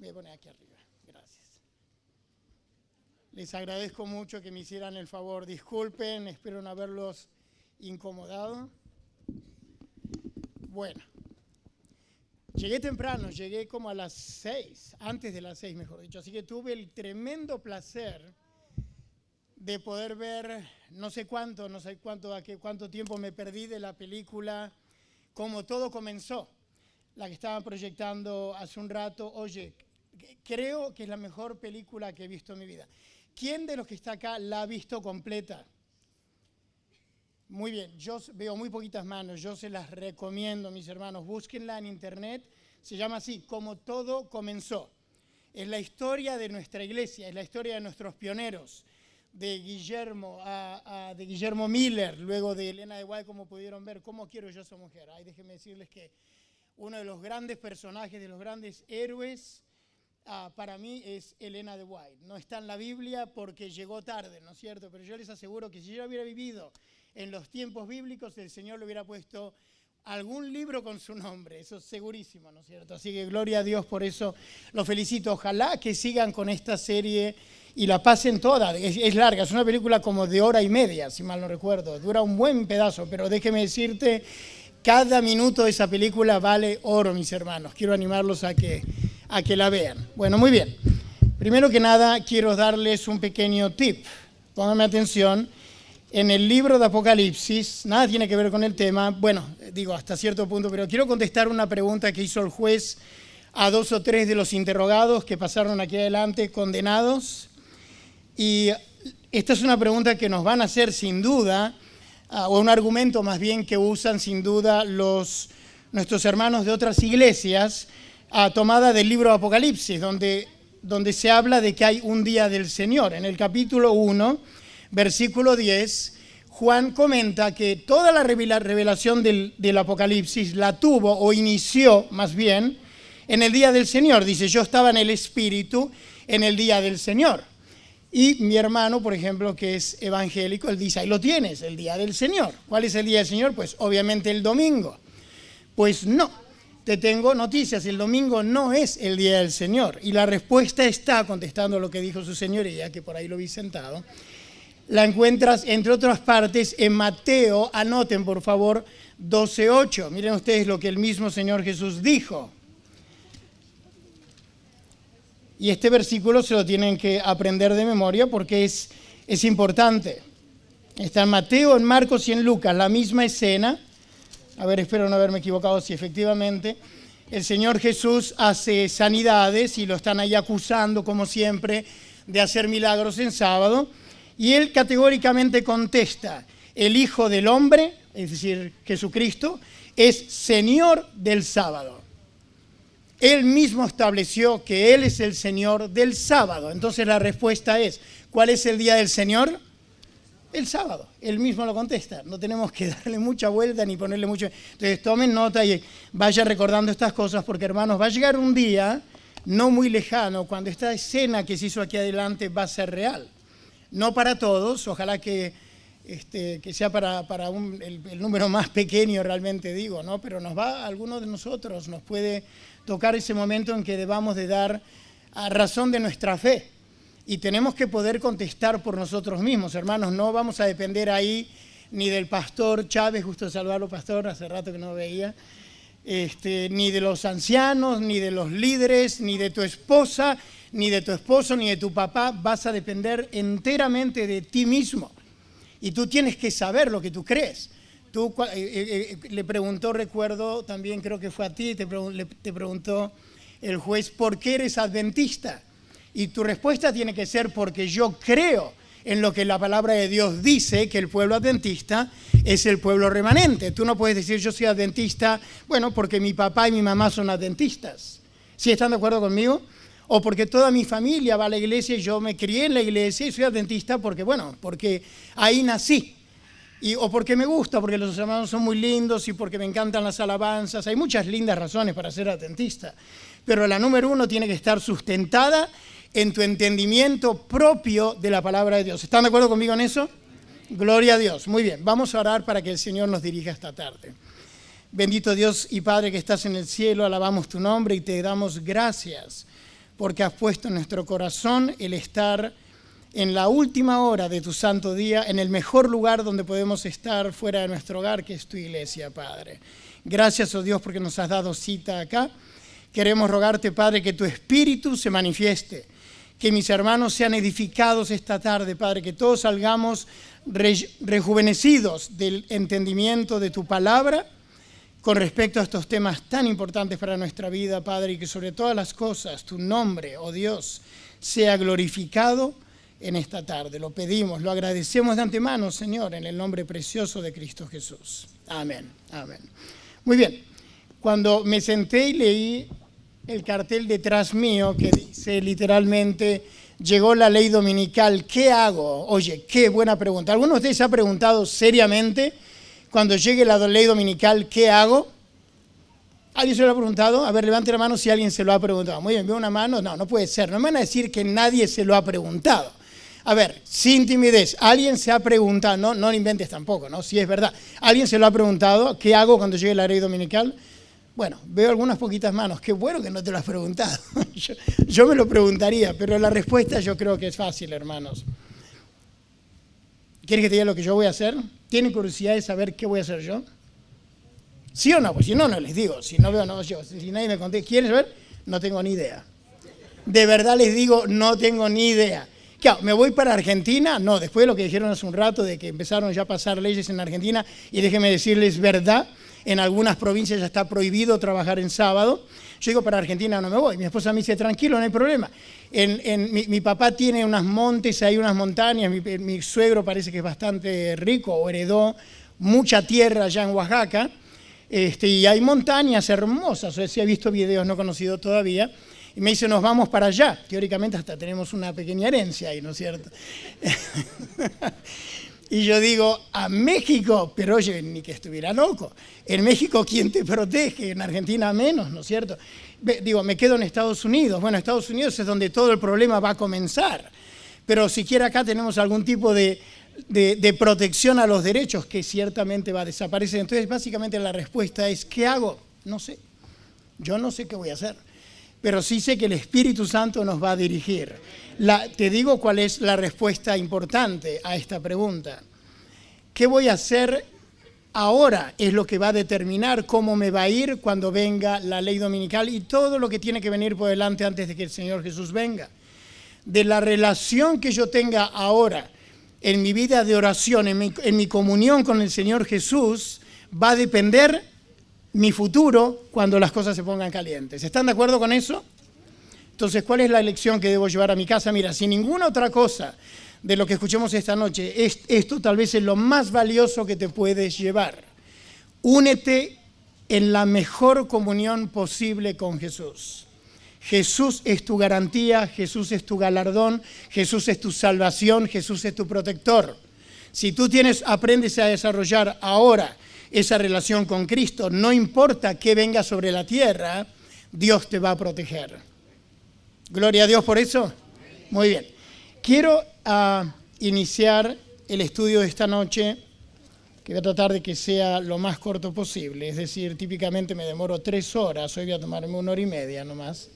Voy a poner aquí arriba. Gracias. Les agradezco mucho que me hicieran el favor. Disculpen, espero no haberlos incomodado. Bueno, llegué temprano, llegué como a las 6, antes de las 6 mejor dicho. Así que tuve el tremendo placer de poder ver, no sé cuánto tiempo me perdí de la película Como Todo Comenzó, la que estaban proyectando hace un rato. Oye, creo que es la mejor película que he visto en mi vida. ¿Quién de los que está acá la ha visto completa? Muy bien, yo veo muy poquitas manos, yo se las recomiendo, mis hermanos. Búsquenla en internet, se llama así, Como Todo Comenzó. Es la historia de nuestra iglesia, es la historia de nuestros pioneros, de Guillermo Miller, luego de Elena de White, como pudieron ver. ¿Cómo quiero yo a esa mujer? Ay, déjenme decirles que uno de los grandes personajes, de los grandes héroes, para mí es Elena de White. No está en la Biblia porque llegó tarde, ¿no es cierto? Pero yo les aseguro que si yo hubiera vivido en los tiempos bíblicos, el Señor le hubiera puesto algún libro con su nombre, eso es segurísimo, ¿no es cierto? Así que gloria a Dios por eso, los felicito. Ojalá que sigan con esta serie y la pasen toda. Es larga, es una película como de 1:30, si mal no recuerdo. Dura un buen pedazo, pero déjeme decirte, cada minuto de esa película vale oro, mis hermanos. Quiero animarlos a que la vean. Bueno, muy bien. Primero que nada, quiero darles un pequeño tip. Pónganme atención. En el libro de Apocalipsis, nada tiene que ver con el tema, bueno, digo hasta cierto punto, pero quiero contestar una pregunta que hizo el juez a 2 o 3 de los interrogados que pasaron aquí adelante condenados. Y esta es una pregunta que nos van a hacer sin duda, o un argumento más bien que usan sin duda nuestros hermanos de otras iglesias, tomada del libro de Apocalipsis, donde se habla de que hay un día del Señor. En el capítulo 1, versículo 10, Juan comenta que toda la revelación del Apocalipsis la tuvo o inició más bien en el día del Señor. Dice, yo estaba en el Espíritu en el día del Señor. Y mi hermano, por ejemplo, que es evangélico, él dice, ahí lo tienes, el día del Señor. ¿Cuál es el día del Señor? Pues obviamente el domingo. Pues no, te tengo noticias, el domingo no es el día del Señor. Y la respuesta está, contestando lo que dijo su señoría, que por ahí lo vi sentado, la encuentras, entre otras partes, en Mateo, anoten por favor, 12:8. Miren ustedes lo que el mismo Señor Jesús dijo. Y este versículo se lo tienen que aprender de memoria porque es importante. Está en Mateo, en Marcos y en Lucas, la misma escena. A ver, espero no haberme equivocado, si efectivamente el Señor Jesús hace sanidades y lo están ahí acusando, como siempre, de hacer milagros en sábado. Y él categóricamente contesta, el Hijo del Hombre, es decir, Jesucristo, es Señor del sábado. Él mismo estableció que Él es el Señor del sábado. Entonces la respuesta es, ¿cuál es el día del Señor? El sábado. Él mismo lo contesta. No tenemos que darle mucha vuelta ni ponerle mucho. Entonces tomen nota y vayan recordando estas cosas porque, hermanos, va a llegar un día no muy lejano cuando esta escena que se hizo aquí adelante va a ser real. No para todos, ojalá que sea para el número más pequeño realmente digo, ¿no? Pero a algunos de nosotros nos puede tocar ese momento en que debamos de dar a razón de nuestra fe. Y tenemos que poder contestar por nosotros mismos, hermanos. No vamos a depender ahí ni del pastor Chávez, gusto de saludarlo, pastor, hace rato que no veía, ni de los ancianos, ni de los líderes, ni de tu esposa, ni de tu esposo, ni de tu papá. Vas a depender enteramente de ti mismo. Y tú tienes que saber lo que tú crees. Le preguntó, recuerdo, también creo que fue a ti, te preguntó el juez, ¿por qué eres adventista? Y tu respuesta tiene que ser porque yo creo en lo que la palabra de Dios dice, que el pueblo adventista es el pueblo remanente. Tú no puedes decir yo soy adventista, bueno, porque mi papá y mi mamá son adventistas. ¿Sí están de acuerdo conmigo? O porque toda mi familia va a la iglesia y yo me crié en la iglesia y soy adventista porque ahí nací. O porque me gusta, porque los hermanos son muy lindos y porque me encantan las alabanzas. Hay muchas lindas razones para ser adventista. Pero la número 1 tiene que estar sustentada en tu entendimiento propio de la palabra de Dios. ¿Están de acuerdo conmigo en eso? Gloria a Dios. Muy bien, vamos a orar para que el Señor nos dirija esta tarde. Bendito Dios y Padre que estás en el cielo, alabamos tu nombre y te damos gracias porque has puesto en nuestro corazón el estar en la última hora de tu santo día, en el mejor lugar donde podemos estar fuera de nuestro hogar, que es tu iglesia, Padre. Gracias, oh Dios, porque nos has dado cita acá. Queremos rogarte, Padre, que tu Espíritu se manifieste, que mis hermanos sean edificados esta tarde, Padre, que todos salgamos rejuvenecidos del entendimiento de tu palabra con respecto a estos temas tan importantes para nuestra vida, Padre, y que sobre todas las cosas tu nombre, oh Dios, sea glorificado en esta tarde. Lo pedimos, lo agradecemos de antemano, Señor, en el nombre precioso de Cristo Jesús. Amén, amén. Muy bien, cuando me senté y leí el cartel detrás mío que dice literalmente, llegó la ley dominical, ¿qué hago? Oye, qué buena pregunta. ¿Alguno de ustedes se ha preguntado seriamente cuando llegue la ley dominical, qué hago? ¿Alguien se lo ha preguntado? A ver, levante la mano si alguien se lo ha preguntado. Muy bien, veo una mano. No, no puede ser. No me van a decir que nadie se lo ha preguntado. A ver, sin timidez, ¿alguien se ha preguntado? No lo inventes tampoco, ¿no? Si es verdad. ¿Alguien se lo ha preguntado? ¿Qué hago cuando llegue la ley dominical? Bueno, veo algunas poquitas manos. Qué bueno que no te lo has preguntado. Yo me lo preguntaría, pero la respuesta yo creo que es fácil, hermanos. ¿Quieres que te diga lo que yo voy a hacer? ¿Tienen curiosidad de saber qué voy a hacer yo? ¿Sí o no? Pues si no, no les digo. Si no veo, no yo. Si nadie me conté, ¿quieren saber? No tengo ni idea. De verdad les digo, no tengo ni idea. Claro, ¿me voy para Argentina? No, después de lo que dijeron hace un rato, de que empezaron ya a pasar leyes en Argentina, y déjenme decirles verdad, en algunas provincias ya está prohibido trabajar en sábado. Yo digo, para Argentina no me voy. Mi esposa me dice, tranquilo, no hay problema. Mi papá tiene unas montes, hay unas montañas, mi suegro parece que es bastante rico, o heredó mucha tierra allá en Oaxaca, y hay montañas hermosas, o sea, si he visto videos, no he conocido todavía, y me dice, nos vamos para allá. Teóricamente hasta tenemos una pequeña herencia ahí, ¿no es cierto? Y yo digo, a México, pero oye, ni que estuviera loco. En México, ¿quién te protege? En Argentina menos, ¿no es cierto? Digo, me quedo en Estados Unidos. Bueno, Estados Unidos es donde todo el problema va a comenzar. Pero siquiera acá tenemos algún tipo de protección a los derechos que ciertamente va a desaparecer. Entonces, básicamente la respuesta es, ¿qué hago? No sé. Yo no sé qué voy a hacer. Pero sí sé que el Espíritu Santo nos va a dirigir. Te digo cuál es la respuesta importante a esta pregunta. ¿Qué voy a hacer ahora? Es lo que va a determinar cómo me va a ir cuando venga la ley dominical y todo lo que tiene que venir por delante antes de que el Señor Jesús venga. De la relación que yo tenga ahora en mi vida de oración, en mi comunión con el Señor Jesús, va a depender mi futuro cuando las cosas se pongan calientes. ¿Están de acuerdo con eso? Entonces, ¿cuál es la lección que debo llevar a mi casa? Mira, si ninguna otra cosa de lo que escuchemos esta noche, esto tal vez es lo más valioso que te puedes llevar. Únete en la mejor comunión posible con Jesús. Jesús es tu garantía, Jesús es tu galardón, Jesús es tu salvación, Jesús es tu protector. Si tú aprendes a desarrollar ahora esa relación con Cristo, no importa qué venga sobre la tierra, Dios te va a proteger. Gloria a Dios por eso. Muy bien. Quiero iniciar el estudio de esta noche, que voy a tratar de que sea lo más corto posible. Es decir, típicamente me demoro 3 horas, hoy voy a tomarme 1 hora y media nomás.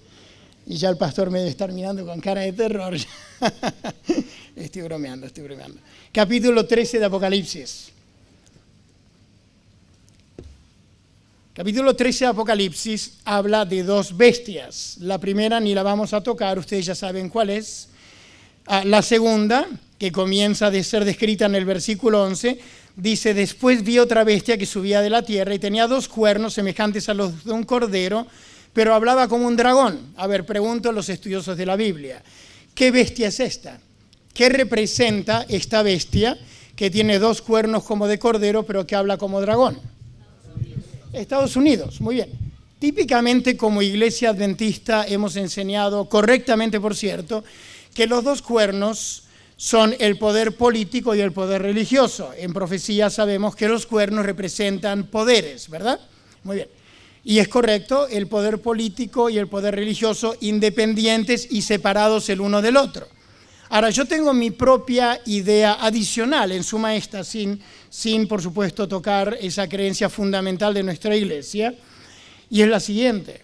Y ya el pastor me debe estar mirando con cara de terror. Estoy bromeando. Capítulo 13 de Apocalipsis. Capítulo 13 de Apocalipsis habla de 2 bestias. La primera ni la vamos a tocar, ustedes ya saben cuál es. La segunda, que comienza a ser descrita en el versículo 11, dice, después vi otra bestia que subía de la tierra y tenía 2 cuernos semejantes a los de un cordero, pero hablaba como un dragón. A ver, pregunto a los estudiosos de la Biblia, ¿qué bestia es esta? ¿Qué representa esta bestia que tiene 2 cuernos como de cordero, pero que habla como dragón? Estados Unidos, muy bien. Típicamente como iglesia adventista hemos enseñado, correctamente por cierto, que los 2 cuernos son el poder político y el poder religioso. En profecía sabemos que los cuernos representan poderes, ¿verdad? Muy bien. Y es correcto, el poder político y el poder religioso independientes y separados el uno del otro. Ahora, yo tengo mi propia idea adicional, en suma esta, sin por supuesto tocar esa creencia fundamental de nuestra iglesia, y es la siguiente.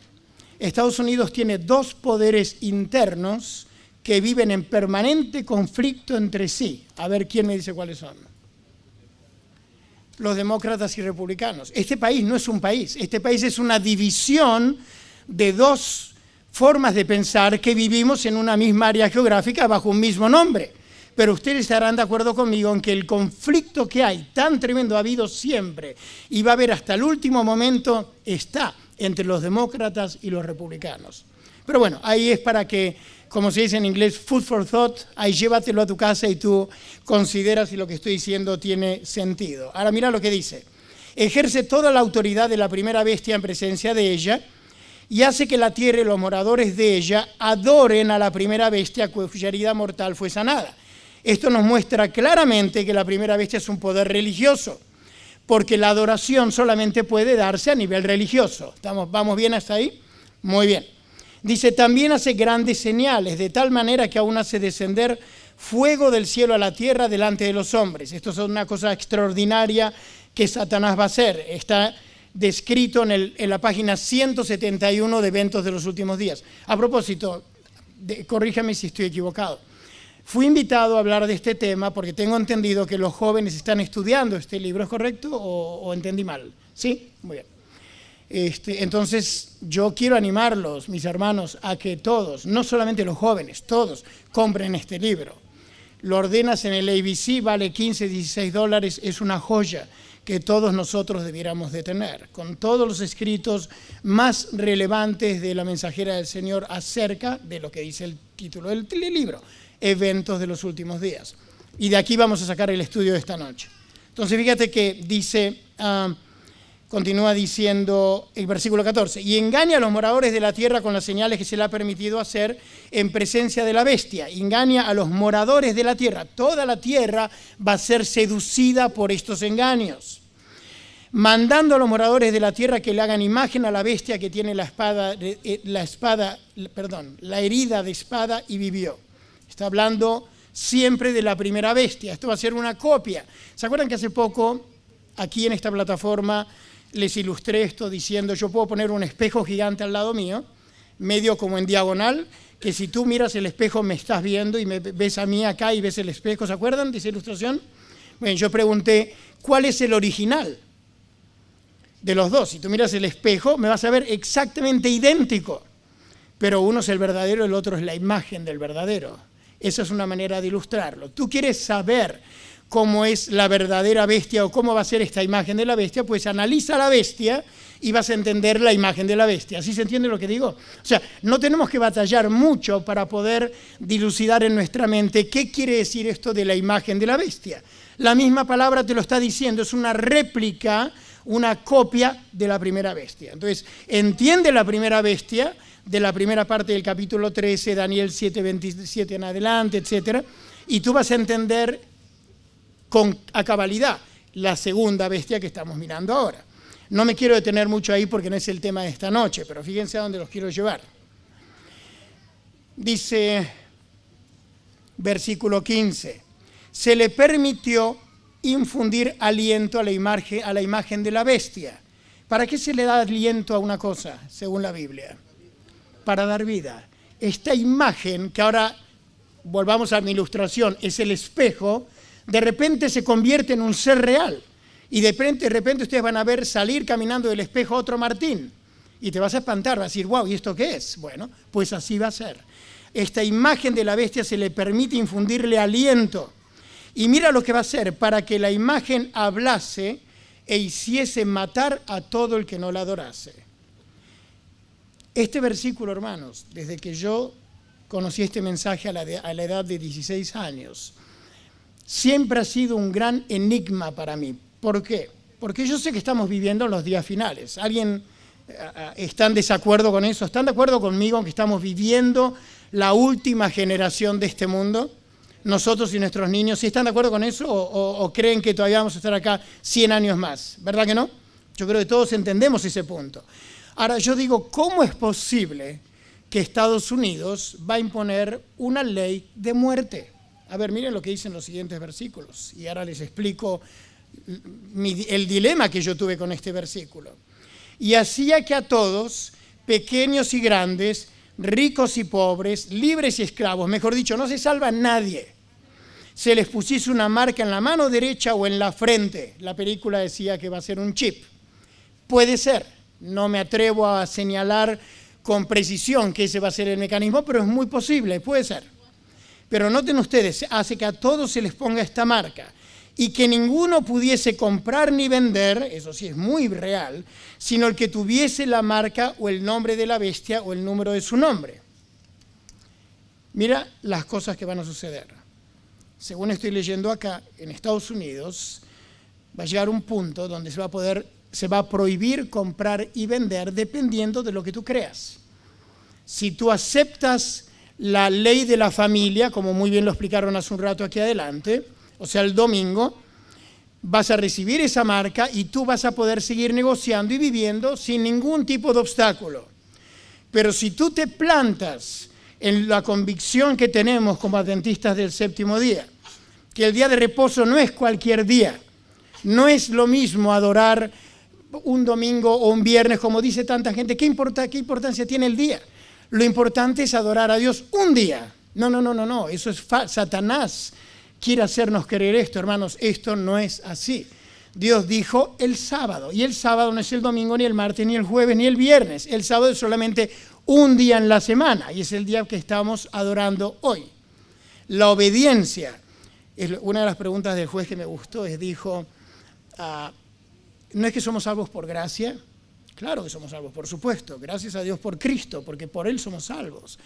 Estados Unidos tiene dos poderes internos que viven en permanente conflicto entre sí. A ver quién me dice cuáles son. Los demócratas y republicanos. Este país no es un país, este país es una división de dos formas de pensar que vivimos en una misma área geográfica bajo un mismo nombre. Pero ustedes estarán de acuerdo conmigo en que el conflicto que hay, tan tremendo, ha habido siempre y va a haber hasta el último momento, está entre los demócratas y los republicanos. Pero bueno, ahí es para que, como se dice en inglés, food for thought, ahí llévatelo a tu casa y tú consideras si lo que estoy diciendo tiene sentido. Ahora mira lo que dice. Ejerce toda la autoridad de la primera bestia en presencia de ella y hace que la tierra y los moradores de ella adoren a la primera bestia cuya herida mortal fue sanada. Esto nos muestra claramente que la primera bestia es un poder religioso, porque la adoración solamente puede darse a nivel religioso. ¿Vamos bien hasta ahí? Muy bien. Dice, también hace grandes señales, de tal manera que aún hace descender fuego del cielo a la tierra delante de los hombres. Esto es una cosa extraordinaria que Satanás va a hacer. Está descrito en la página 171 de Eventos de los Últimos Días. A propósito, corríjame si estoy equivocado. Fui invitado a hablar de este tema porque tengo entendido que los jóvenes están estudiando este libro, ¿es correcto o entendí mal? ¿Sí? Muy bien. Entonces, yo quiero animarlos, mis hermanos, a que todos, no solamente los jóvenes, todos, compren este libro. Lo ordenas en el ABC, vale $15-16, es una joya que todos nosotros debiéramos de tener, con todos los escritos más relevantes de la mensajera del Señor acerca de lo que dice el título del libro, Eventos de los Últimos Días. Y de aquí vamos a sacar el estudio de esta noche. Entonces, fíjate que dice... Continúa diciendo el versículo 14, y engaña a los moradores de la tierra con las señales que se le ha permitido hacer en presencia de la bestia. Engaña a los moradores de la tierra. Toda la tierra va a ser seducida por estos engaños. Mandando a los moradores de la tierra que le hagan imagen a la bestia que tiene la herida de espada y vivió. Está hablando siempre de la primera bestia. Esto va a ser una copia. ¿Se acuerdan que hace poco, aquí en esta plataforma, les ilustré esto diciendo, yo puedo poner un espejo gigante al lado mío, medio como en diagonal, que si tú miras el espejo me estás viendo y me ves a mí acá y ves el espejo, ¿se acuerdan de esa ilustración? Bueno, yo pregunté, ¿cuál es el original de los dos? Si tú miras el espejo, me vas a ver exactamente idéntico, pero uno es el verdadero, el otro es la imagen del verdadero. Esa es una manera de ilustrarlo. Tú quieres saber cómo es la verdadera bestia o cómo va a ser esta imagen de la bestia, pues analiza la bestia y vas a entender la imagen de la bestia. ¿Así se entiende lo que digo? O sea, no tenemos que batallar mucho para poder dilucidar en nuestra mente qué quiere decir esto de la imagen de la bestia. La misma palabra te lo está diciendo, es una réplica, una copia de la primera bestia. Entonces, entiende la primera bestia de la primera parte del capítulo 13, Daniel 7:27 en adelante, etc. Y tú vas a entender a cabalidad la segunda bestia que estamos mirando ahora. No me quiero detener mucho ahí porque no es el tema de esta noche, pero fíjense a dónde los quiero llevar. Dice, versículo 15, se le permitió infundir aliento a la imagen de la bestia. ¿Para qué se le da aliento a una cosa, según la Biblia? Para dar vida. Esta imagen, que ahora volvamos a mi ilustración, es el espejo, de repente se convierte en un ser real. Y de repente ustedes van a ver salir caminando del espejo otro Martín. Y te vas a espantar, vas a decir, wow, ¿y esto qué es? Bueno, pues así va a ser. Esta imagen de la bestia se le permite infundirle aliento. Y mira lo que va a hacer, para que la imagen hablase e hiciese matar a todo el que no la adorase. Este versículo, hermanos, desde que yo conocí este mensaje a la edad de 16 años, siempre ha sido un gran enigma para mí. ¿Por qué? Porque yo sé que estamos viviendo en los días finales. ¿Alguien está en desacuerdo con eso? ¿Están de acuerdo conmigo en que estamos viviendo la última generación de este mundo? Nosotros y nuestros niños, ¿sí están de acuerdo con eso o creen que todavía vamos a estar acá 100 años más? ¿Verdad que no? Yo creo que todos entendemos ese punto. Ahora, yo digo, ¿cómo es posible que Estados Unidos va a imponer una ley de muerte? A ver, miren lo que dicen los siguientes versículos. Y ahora les explico el dilema que yo tuve con este versículo. Y hacía que a todos pequeños y grandes, ricos y pobres, libres y esclavos. Mejor dicho, no se salva nadie. Se les pusiese una marca en la mano derecha o en la frente. La película decía que va a ser un chip. Puede ser, no me atrevo a señalar con precisión que ese va a ser el mecanismo, pero es muy posible, puede ser. Pero noten ustedes, hace que a todos se les ponga esta marca y que ninguno pudiese comprar ni vender, eso sí es muy real, sino el que tuviese la marca o el nombre de la bestia o el número de su nombre. Mira las cosas que van a suceder. Según estoy leyendo acá, en Estados Unidos va a llegar un punto donde se va a prohibir comprar y vender dependiendo de lo que tú creas. Si tú aceptas la ley de la familia, como muy bien lo explicaron hace un rato aquí adelante, o sea, el domingo, vas a recibir esa marca y tú vas a poder seguir negociando y viviendo sin ningún tipo de obstáculo. Pero si tú te plantas en la convicción que tenemos como adventistas del séptimo día, que el día de reposo no es cualquier día, no es lo mismo adorar un domingo o un viernes, como dice tanta gente. ¿Qué importancia tiene el día? Lo importante es adorar a Dios un día. No, eso es Satanás quiere hacernos creer esto, hermanos. Esto no es así. Dios dijo el sábado, y el sábado no es el domingo, ni el martes, ni el jueves, ni el viernes. El sábado es solamente un día en la semana, y es el día que estamos adorando hoy. La obediencia, es una de las preguntas del juez que me gustó, dijo, ¿no es que somos salvos por gracia? Claro que somos salvos, por supuesto. Gracias a Dios por Cristo, porque por Él somos salvos.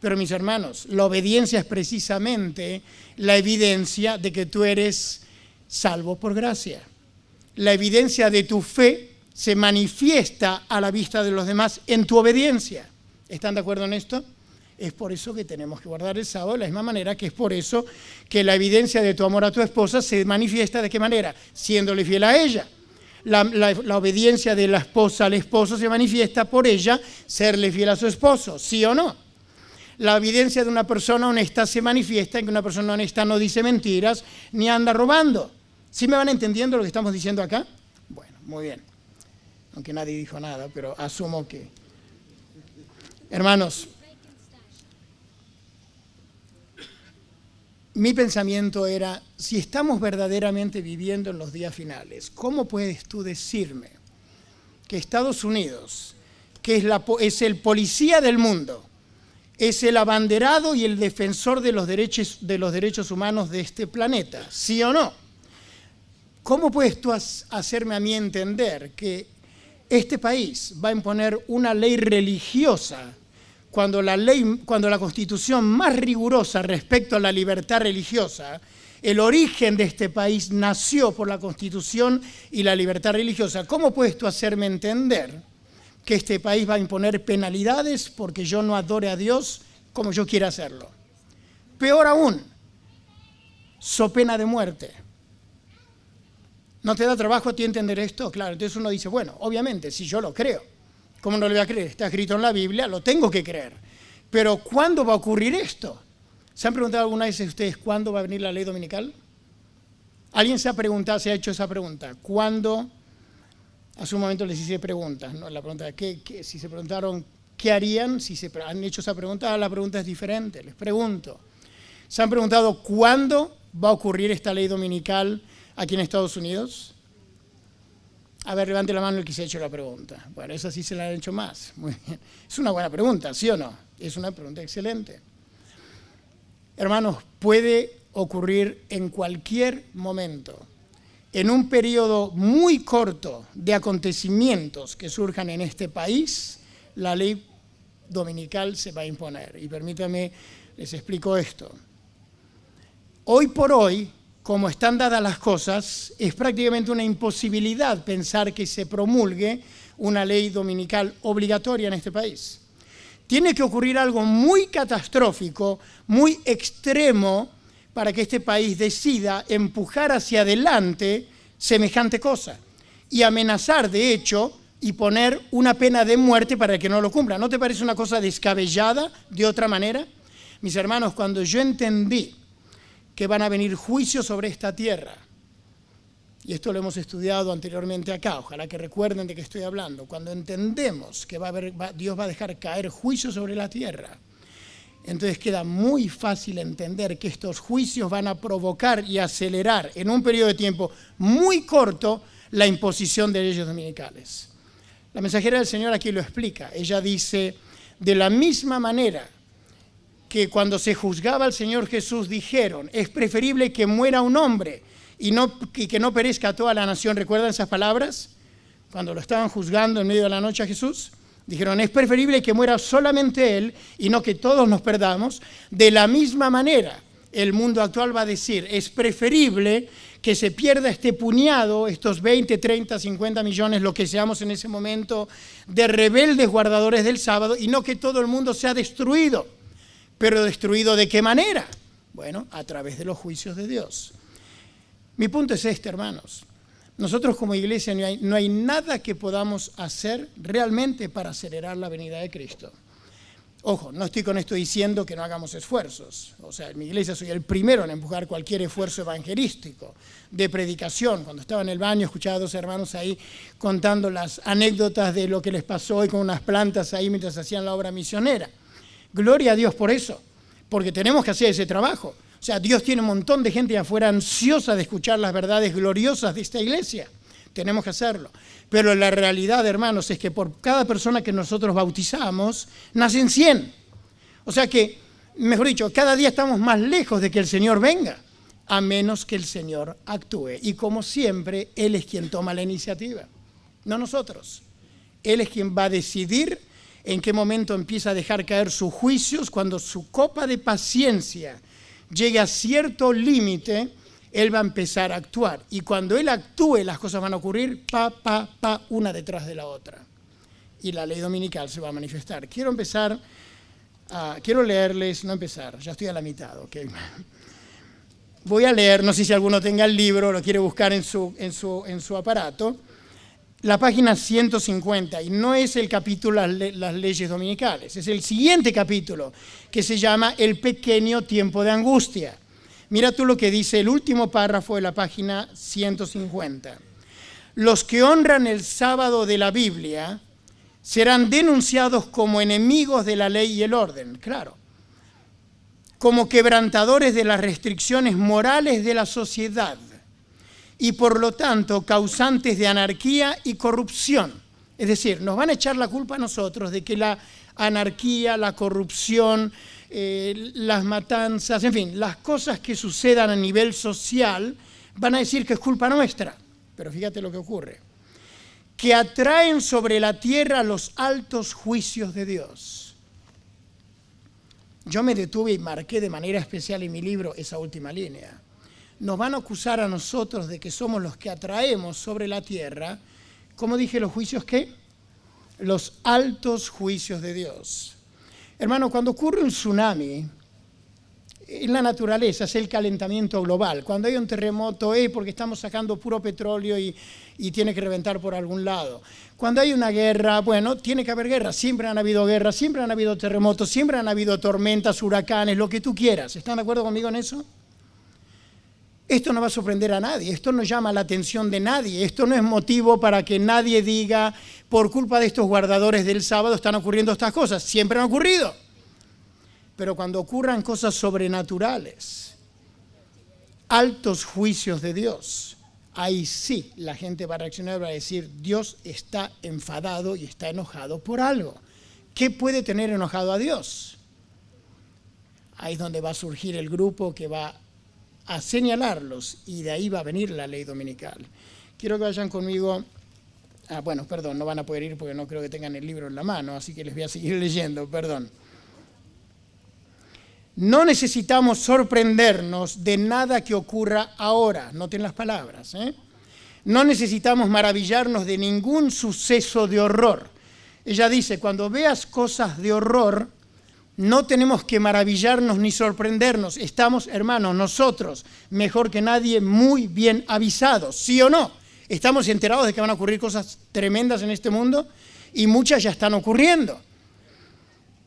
Pero mis hermanos, la obediencia es precisamente la evidencia de que tú eres salvo por gracia. La evidencia de tu fe se manifiesta a la vista de los demás en tu obediencia. ¿Están de acuerdo en esto? Es por eso que tenemos que guardar el sábado, de la misma manera que es por eso que la evidencia de tu amor a tu esposa se manifiesta. ¿De qué manera? Siéndole fiel a ella. La obediencia de la esposa al esposo se manifiesta por ella serle fiel a su esposo, ¿sí o no? La evidencia de una persona honesta se manifiesta en que una persona honesta no dice mentiras ni anda robando. ¿Sí me van entendiendo lo que estamos diciendo acá? Bueno, muy bien. Aunque nadie dijo nada, pero asumo que... Hermanos, mi pensamiento era, si estamos verdaderamente viviendo en los días finales, ¿cómo puedes tú decirme que Estados Unidos, que es el policía del mundo, es el abanderado y el defensor de los derechos humanos de este planeta, ¿sí o no? ¿Cómo puedes tú hacerme a mí entender que este país va a imponer una ley religiosa cuando la Constitución más rigurosa respecto a la libertad religiosa, el origen de este país nació por la Constitución y la libertad religiosa? ¿Cómo puedes tú hacerme entender que este país va a imponer penalidades porque yo no adore a Dios como yo quiera hacerlo? Peor aún, so pena de muerte. ¿No te da trabajo a ti entender esto? Claro, entonces uno dice, bueno, obviamente, si yo lo creo, ¿cómo no lo voy a creer? Está escrito en la Biblia, lo tengo que creer. Pero ¿cuándo va a ocurrir esto? ¿Se han preguntado alguna vez ustedes cuándo va a venir la ley dominical? ¿Alguien se ha hecho esa pregunta? ¿Cuándo? Hace un momento les hice preguntas, ¿no? La pregunta de si se preguntaron qué harían, si se han hecho esa pregunta, la pregunta es diferente. Les pregunto, ¿se han preguntado cuándo va a ocurrir esta ley dominical aquí en Estados Unidos? A ver, levante la mano el que se ha hecho la pregunta. Bueno, esa sí se la han hecho más. Muy bien. Es una buena pregunta, ¿sí o no? Es una pregunta excelente. Hermanos, puede ocurrir en cualquier momento, en un periodo muy corto de acontecimientos que surjan en este país, la ley dominical se va a imponer. Y permítanme, les explico esto. Hoy por hoy, como están dadas las cosas, es prácticamente una imposibilidad pensar que se promulgue una ley dominical obligatoria en este país. Tiene que ocurrir algo muy catastrófico, muy extremo, para que este país decida empujar hacia adelante semejante cosa y amenazar, de hecho, y poner una pena de muerte para el que no lo cumpla. ¿No te parece una cosa descabellada de otra manera? Mis hermanos, cuando yo entendí que van a venir juicios sobre esta tierra, y esto lo hemos estudiado anteriormente acá, ojalá que recuerden de qué estoy hablando, cuando entendemos que Dios va a dejar caer juicio sobre la tierra, entonces queda muy fácil entender que estos juicios van a provocar y acelerar en un periodo de tiempo muy corto la imposición de leyes dominicales. La mensajera del Señor aquí lo explica. Ella dice, de la misma manera que cuando se juzgaba al Señor Jesús dijeron, es preferible que muera un hombre y que no perezca toda la nación. ¿Recuerdan esas palabras? Cuando lo estaban juzgando en medio de la noche a Jesús, dijeron, es preferible que muera solamente él y no que todos nos perdamos. De la misma manera, el mundo actual va a decir, es preferible que se pierda este puñado, estos 20, 30, 50 millones, lo que seamos en ese momento, de rebeldes guardadores del sábado, y no que todo el mundo sea destruido. ¿Pero destruido de qué manera? Bueno, a través de los juicios de Dios. Mi punto es este, hermanos. Nosotros como iglesia no hay nada que podamos hacer realmente para acelerar la venida de Cristo. Ojo, no estoy con esto diciendo que no hagamos esfuerzos. O sea, en mi iglesia soy el primero en empujar cualquier esfuerzo evangelístico, de predicación. Cuando estaba en el baño escuchaba a dos hermanos ahí contando las anécdotas de lo que les pasó hoy con unas plantas ahí mientras hacían la obra misionera. Gloria a Dios por eso, porque tenemos que hacer ese trabajo. O sea, Dios tiene un montón de gente afuera ansiosa de escuchar las verdades gloriosas de esta iglesia. Tenemos que hacerlo. Pero la realidad, hermanos, es que por cada persona que nosotros bautizamos, nacen 100. O sea que, mejor dicho, cada día estamos más lejos de que el Señor venga, a menos que el Señor actúe. Y como siempre, Él es quien toma la iniciativa, no nosotros. Él es quien va a decidir en qué momento empieza a dejar caer sus juicios. Cuando su copa de paciencia llegue a cierto límite, Él va a empezar a actuar. Y cuando Él actúe, las cosas van a ocurrir, una detrás de la otra. Y la ley dominical se va a manifestar. Quiero leerles, ya estoy a la mitad, ¿ok? Voy a leer, no sé si alguno tenga el libro, lo quiere buscar en su aparato, la página 150, y no es el capítulo las leyes dominicales, es el siguiente capítulo, que se llama El pequeño tiempo de angustia. Mira tú lo que dice el último párrafo de la página 150. Los que honran el sábado de la Biblia serán denunciados como enemigos de la ley y el orden, claro, como quebrantadores de las restricciones morales de la sociedad y por lo tanto causantes de anarquía y corrupción. Es decir, nos van a echar la culpa a nosotros de que la anarquía, la corrupción, las matanzas, en fin, las cosas que sucedan a nivel social, van a decir que es culpa nuestra. Pero fíjate lo que ocurre. Que atraen sobre la tierra los altos juicios de Dios. Yo me detuve y marqué de manera especial en mi libro esa última línea. Nos van a acusar a nosotros de que somos los que atraemos sobre la tierra, ¿cómo dije los juicios qué? Los altos juicios de Dios. Hermano, cuando ocurre un tsunami, en la naturaleza es el calentamiento global. Cuando hay un terremoto es porque estamos sacando puro petróleo y tiene que reventar por algún lado. Cuando hay una guerra, bueno, tiene que haber guerra. Siempre han habido guerras, siempre han habido terremotos, siempre han habido tormentas, huracanes, lo que tú quieras. ¿Están de acuerdo conmigo en eso? Esto no va a sorprender a nadie, esto no llama la atención de nadie, esto no es motivo para que nadie diga, por culpa de estos guardadores del sábado están ocurriendo estas cosas. Siempre han ocurrido. Pero cuando ocurran cosas sobrenaturales, altos juicios de Dios, ahí sí la gente va a reaccionar y va a decir, Dios está enfadado y está enojado por algo. ¿Qué puede tener enojado a Dios? Ahí es donde va a surgir el grupo que va a señalarlos y de ahí va a venir la ley dominical. Quiero que vayan conmigo, no van a poder ir porque no creo que tengan el libro en la mano, así que les voy a seguir leyendo, perdón. No necesitamos sorprendernos de nada que ocurra ahora, noten las palabras, No necesitamos maravillarnos de ningún suceso de horror. Ella dice, cuando veas cosas de horror, no tenemos que maravillarnos ni sorprendernos. Estamos, hermanos, nosotros, mejor que nadie, muy bien avisados, ¿sí o no? Estamos enterados de que van a ocurrir cosas tremendas en este mundo y muchas ya están ocurriendo.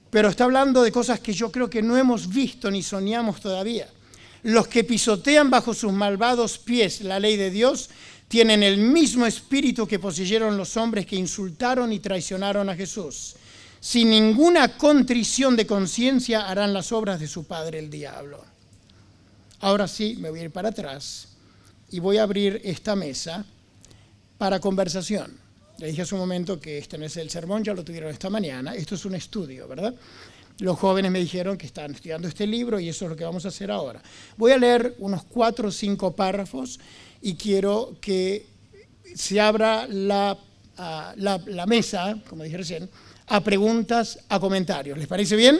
Pero está hablando de cosas que yo creo que no hemos visto ni soñamos todavía. Los que pisotean bajo sus malvados pies la ley de Dios tienen el mismo espíritu que poseyeron los hombres que insultaron y traicionaron a Jesús. Sin ninguna contrición de conciencia harán las obras de su padre el diablo. Ahora sí, me voy a ir para atrás y voy a abrir esta mesa para conversación. Le dije hace un momento que este no es el sermón, ya lo tuvieron esta mañana. Esto es un estudio, ¿verdad? Los jóvenes me dijeron que están estudiando este libro y eso es lo que vamos a hacer ahora. Voy a leer unos 4 o 5 párrafos y quiero que se abra la mesa, como dije recién, a preguntas, a comentarios. ¿Les parece bien?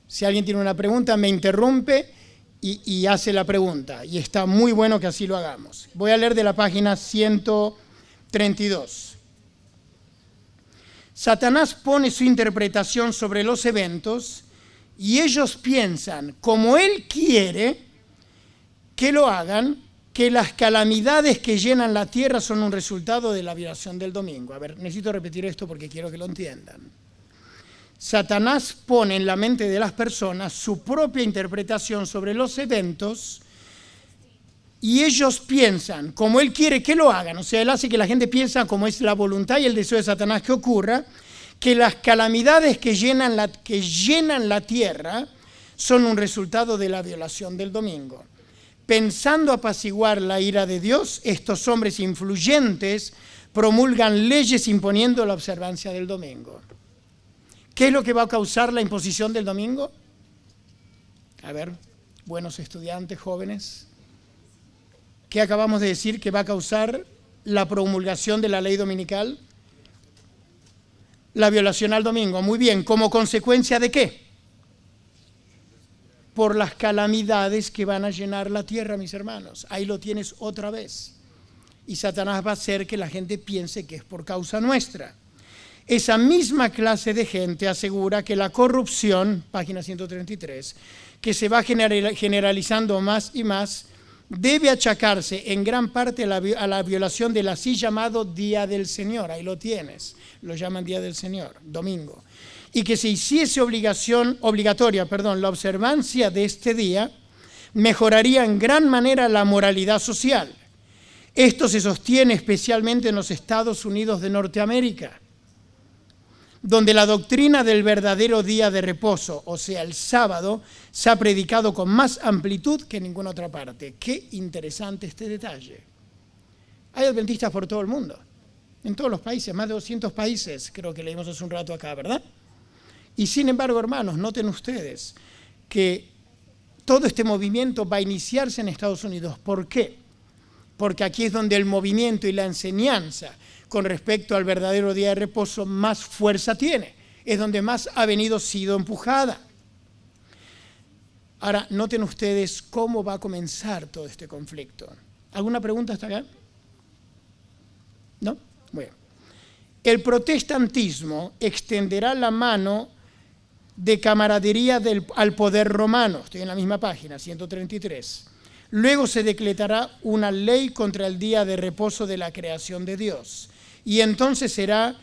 Si alguien tiene una pregunta, me interrumpe y hace la pregunta. Y está muy bueno que así lo hagamos. Voy a leer de la página 132. Satanás pone su interpretación sobre los eventos y ellos piensan, como él quiere que lo hagan, que las calamidades que llenan la tierra son un resultado de la violación del domingo. A ver, necesito repetir esto porque quiero que lo entiendan. Satanás pone en la mente de las personas su propia interpretación sobre los eventos y ellos piensan, como él quiere que lo hagan, o sea, él hace que la gente piense como es la voluntad y el deseo de Satanás que ocurra, que las calamidades que llenan la tierra son un resultado de la violación del domingo. Pensando apaciguar la ira de Dios, estos hombres influyentes promulgan leyes imponiendo la observancia del domingo. ¿Qué es lo que va a causar la imposición del domingo? A ver, buenos estudiantes, jóvenes. ¿Qué acabamos de decir que va a causar la promulgación de la ley dominical? La violación al domingo. Muy bien, ¿como consecuencia de qué? Por las calamidades que van a llenar la tierra, mis hermanos. Ahí lo tienes otra vez. Y Satanás va a hacer que la gente piense que es por causa nuestra. Esa misma clase de gente asegura que la corrupción, página 133, que se va generalizando más y más, debe achacarse en gran parte a la violación del así llamado Día del Señor. Ahí lo tienes. Lo llaman Día del Señor, domingo. Y que se hiciese obligatoria la observancia de este día, mejoraría en gran manera la moralidad social. Esto se sostiene especialmente en los Estados Unidos de Norteamérica, donde la doctrina del verdadero día de reposo, o sea, el sábado, se ha predicado con más amplitud que en ninguna otra parte. Qué interesante este detalle. Hay adventistas por todo el mundo, en todos los países, más de 200 países, creo que leímos hace un rato acá, ¿verdad? Y sin embargo, hermanos, noten ustedes que todo este movimiento va a iniciarse en Estados Unidos. ¿Por qué? Porque aquí es donde el movimiento y la enseñanza con respecto al verdadero día de reposo más fuerza tiene. Es donde más ha sido empujada. Ahora, noten ustedes cómo va a comenzar todo este conflicto. ¿Alguna pregunta hasta acá? ¿No? Bueno. El protestantismo extenderá la mano de camaradería al poder romano. Estoy en la misma página, 133. Luego se decretará una ley contra el día de reposo de la creación de Dios. Y entonces será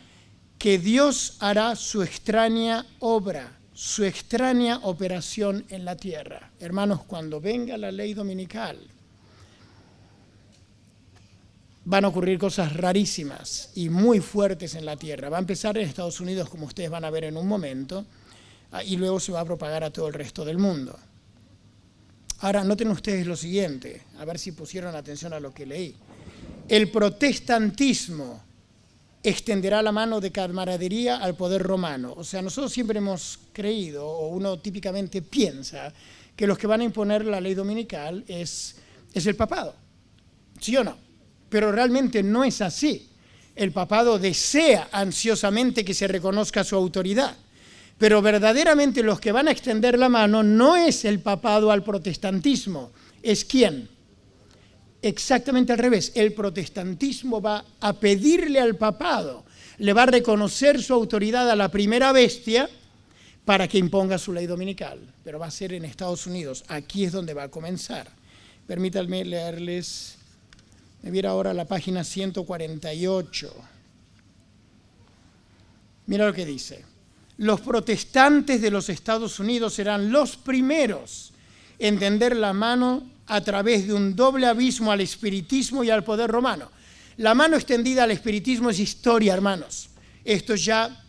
que Dios hará su extraña obra, su extraña operación en la tierra. Hermanos, cuando venga la ley dominical, van a ocurrir cosas rarísimas y muy fuertes en la tierra. Va a empezar en Estados Unidos, como ustedes van a ver en un momento, y luego se va a propagar a todo el resto del mundo. Ahora, noten ustedes lo siguiente, a ver si pusieron atención a lo que leí. El protestantismo extenderá la mano de camaradería al poder romano. O sea, nosotros siempre hemos creído, o uno típicamente piensa, que los que van a imponer la ley dominical es el papado. ¿Sí o no? Pero realmente no es así. El papado desea ansiosamente que se reconozca su autoridad. Pero verdaderamente los que van a extender la mano no es el papado al protestantismo. ¿Es quién? Exactamente al revés. El protestantismo va a pedirle al papado, le va a reconocer su autoridad a la primera bestia para que imponga su ley dominical. Pero va a ser en Estados Unidos. Aquí es donde va a comenzar. Permítanme leerles, me viera ahora la página 148. Mira lo que dice. Los protestantes de los Estados Unidos serán los primeros entender la mano a través de un doble abismo al espiritismo y al poder romano. La mano extendida al espiritismo es historia, hermanos. Esto ya,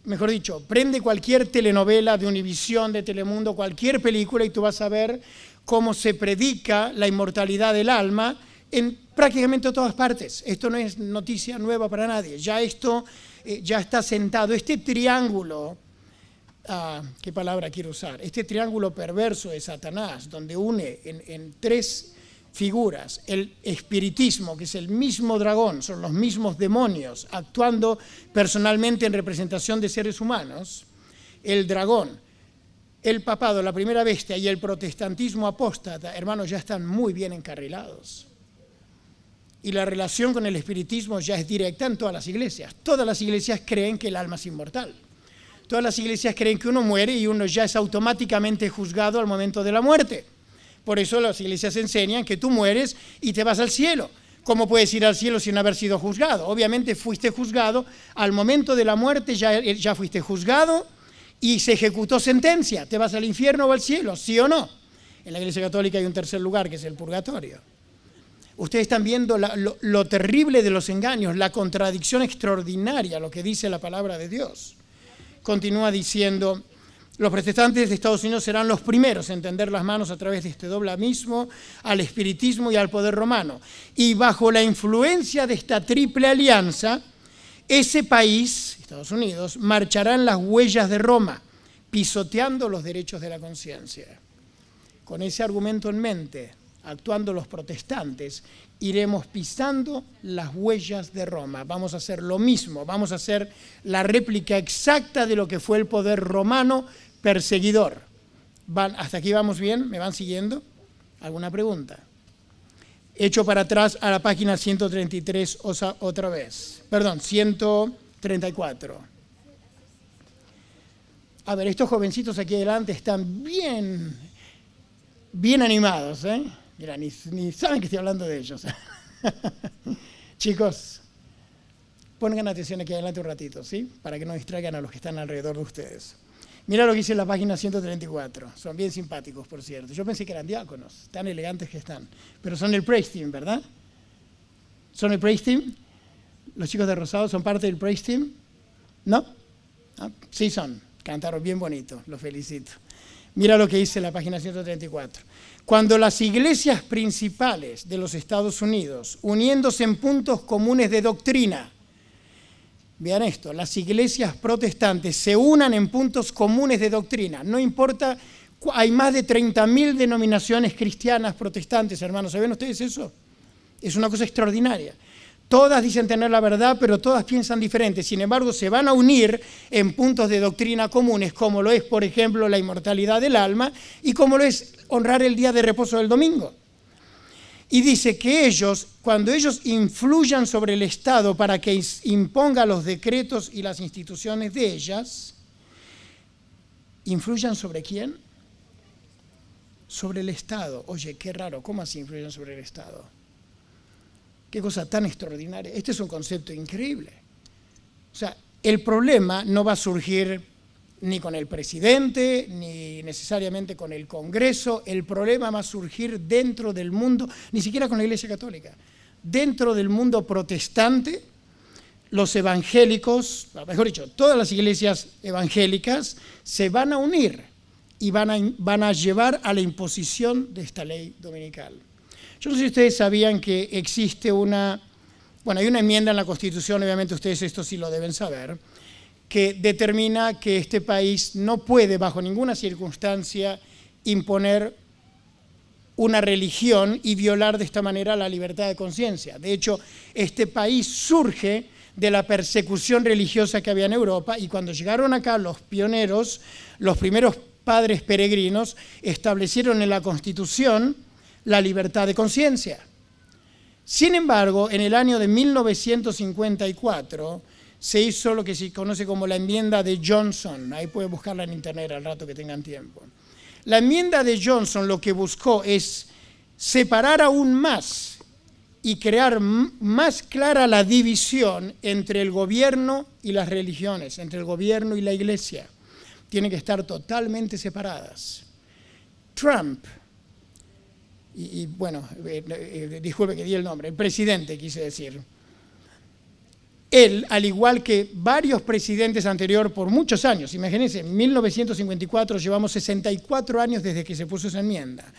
mejor dicho, prende cualquier telenovela de Univisión, de Telemundo, cualquier película, y tú vas a ver cómo se predica la inmortalidad del alma en prácticamente todas partes. Esto no es noticia nueva para nadie. Ya esto ya está sentado. Este triángulo, ¿qué palabra quiero usar? Este triángulo perverso de Satanás, donde une en tres figuras el espiritismo, que es el mismo dragón, son los mismos demonios actuando personalmente en representación de seres humanos, el dragón, el papado, la primera bestia y el protestantismo apóstata, hermanos, ya están muy bien encarrilados. Y la relación con el espiritismo ya es directa en todas las iglesias. Todas las iglesias creen que el alma es inmortal. Todas las iglesias creen que uno muere y uno ya es automáticamente juzgado al momento de la muerte. Por eso las iglesias enseñan que tú mueres y te vas al cielo. ¿Cómo puedes ir al cielo sin haber sido juzgado? Obviamente fuiste juzgado, al momento de la muerte ya fuiste juzgado y se ejecutó sentencia. ¿Te vas al infierno o al cielo? ¿Sí o no? En la Iglesia Católica hay un tercer lugar, que es el purgatorio. Ustedes están viendo lo terrible de los engaños, la contradicción extraordinaria, lo que dice la palabra de Dios. Continúa diciendo, los protestantes de Estados Unidos serán los primeros en tender las manos a través de este doble abismo al espiritismo y al poder romano. Y bajo la influencia de esta triple alianza, ese país, Estados Unidos, marchará en las huellas de Roma, pisoteando los derechos de la conciencia. Con ese argumento en mente, actuando los protestantes, iremos pisando las huellas de Roma. Vamos a hacer lo mismo, vamos a hacer la réplica exacta de lo que fue el poder romano perseguidor. ¿Hasta aquí vamos bien? ¿Me van siguiendo? ¿Alguna pregunta? Echo para atrás a la página 133 otra vez. Perdón, 134. A ver, estos jovencitos aquí adelante están bien animados, ¿eh? Mira, ni saben que estoy hablando de ellos. Chicos, pongan atención aquí adelante un ratito, ¿sí? Para que no distraigan a los que están alrededor de ustedes. Mira lo que dice en la página 134. Son bien simpáticos, por cierto. Yo pensé que eran diáconos, tan elegantes que están. Pero son el praise team, ¿verdad? ¿Son el praise team? ¿Los chicos de Rosado son parte del praise team? ¿No? Sí son. Cantaron bien bonito, los felicito. Mira lo que dice la página 134. Cuando las iglesias principales de los Estados Unidos, uniéndose en puntos comunes de doctrina, vean esto, las iglesias protestantes se unan en puntos comunes de doctrina, no importa, hay más de 30.000 denominaciones cristianas protestantes, hermanos, ¿saben ustedes eso? Es una cosa extraordinaria. Todas dicen tener la verdad, pero todas piensan diferente. Sin embargo, se van a unir en puntos de doctrina comunes, como lo es, por ejemplo, la inmortalidad del alma y como lo es honrar el día de reposo del domingo. Y dice que ellos, cuando ellos influyan sobre el Estado para que imponga los decretos y las instituciones de ellas, ¿influyan sobre quién? Sobre el Estado. Oye, qué raro, ¿cómo así influyen sobre el Estado? Qué cosa tan extraordinaria. Este es un concepto increíble. O sea, el problema no va a surgir ni con el presidente, ni necesariamente con el Congreso. El problema va a surgir dentro del mundo, ni siquiera con la Iglesia Católica. Dentro del mundo protestante, los evangélicos, mejor dicho, todas las iglesias evangélicas se van a unir y van a llevar a la imposición de esta ley dominical. Yo no sé si ustedes sabían que existe hay una enmienda en la Constitución, obviamente ustedes esto sí lo deben saber, que determina que este país no puede bajo ninguna circunstancia imponer una religión y violar de esta manera la libertad de conciencia. De hecho, este país surge de la persecución religiosa que había en Europa y cuando llegaron acá los pioneros, los primeros padres peregrinos, establecieron en la Constitución la libertad de conciencia. Sin embargo, en el año de 1954 se hizo lo que se conoce como la enmienda de Johnson. Ahí pueden buscarla en internet al rato que tengan tiempo. La enmienda de Johnson lo que buscó es separar aún más y crear más clara la división entre el gobierno y las religiones, entre el gobierno y la iglesia. Tienen que estar totalmente separadas. Trump, bueno, disculpe que di el nombre, el presidente quise decir, él, al igual que varios presidentes anteriores por muchos años, imagínense, en 1954 llevamos 64 años desde que se puso esa enmienda,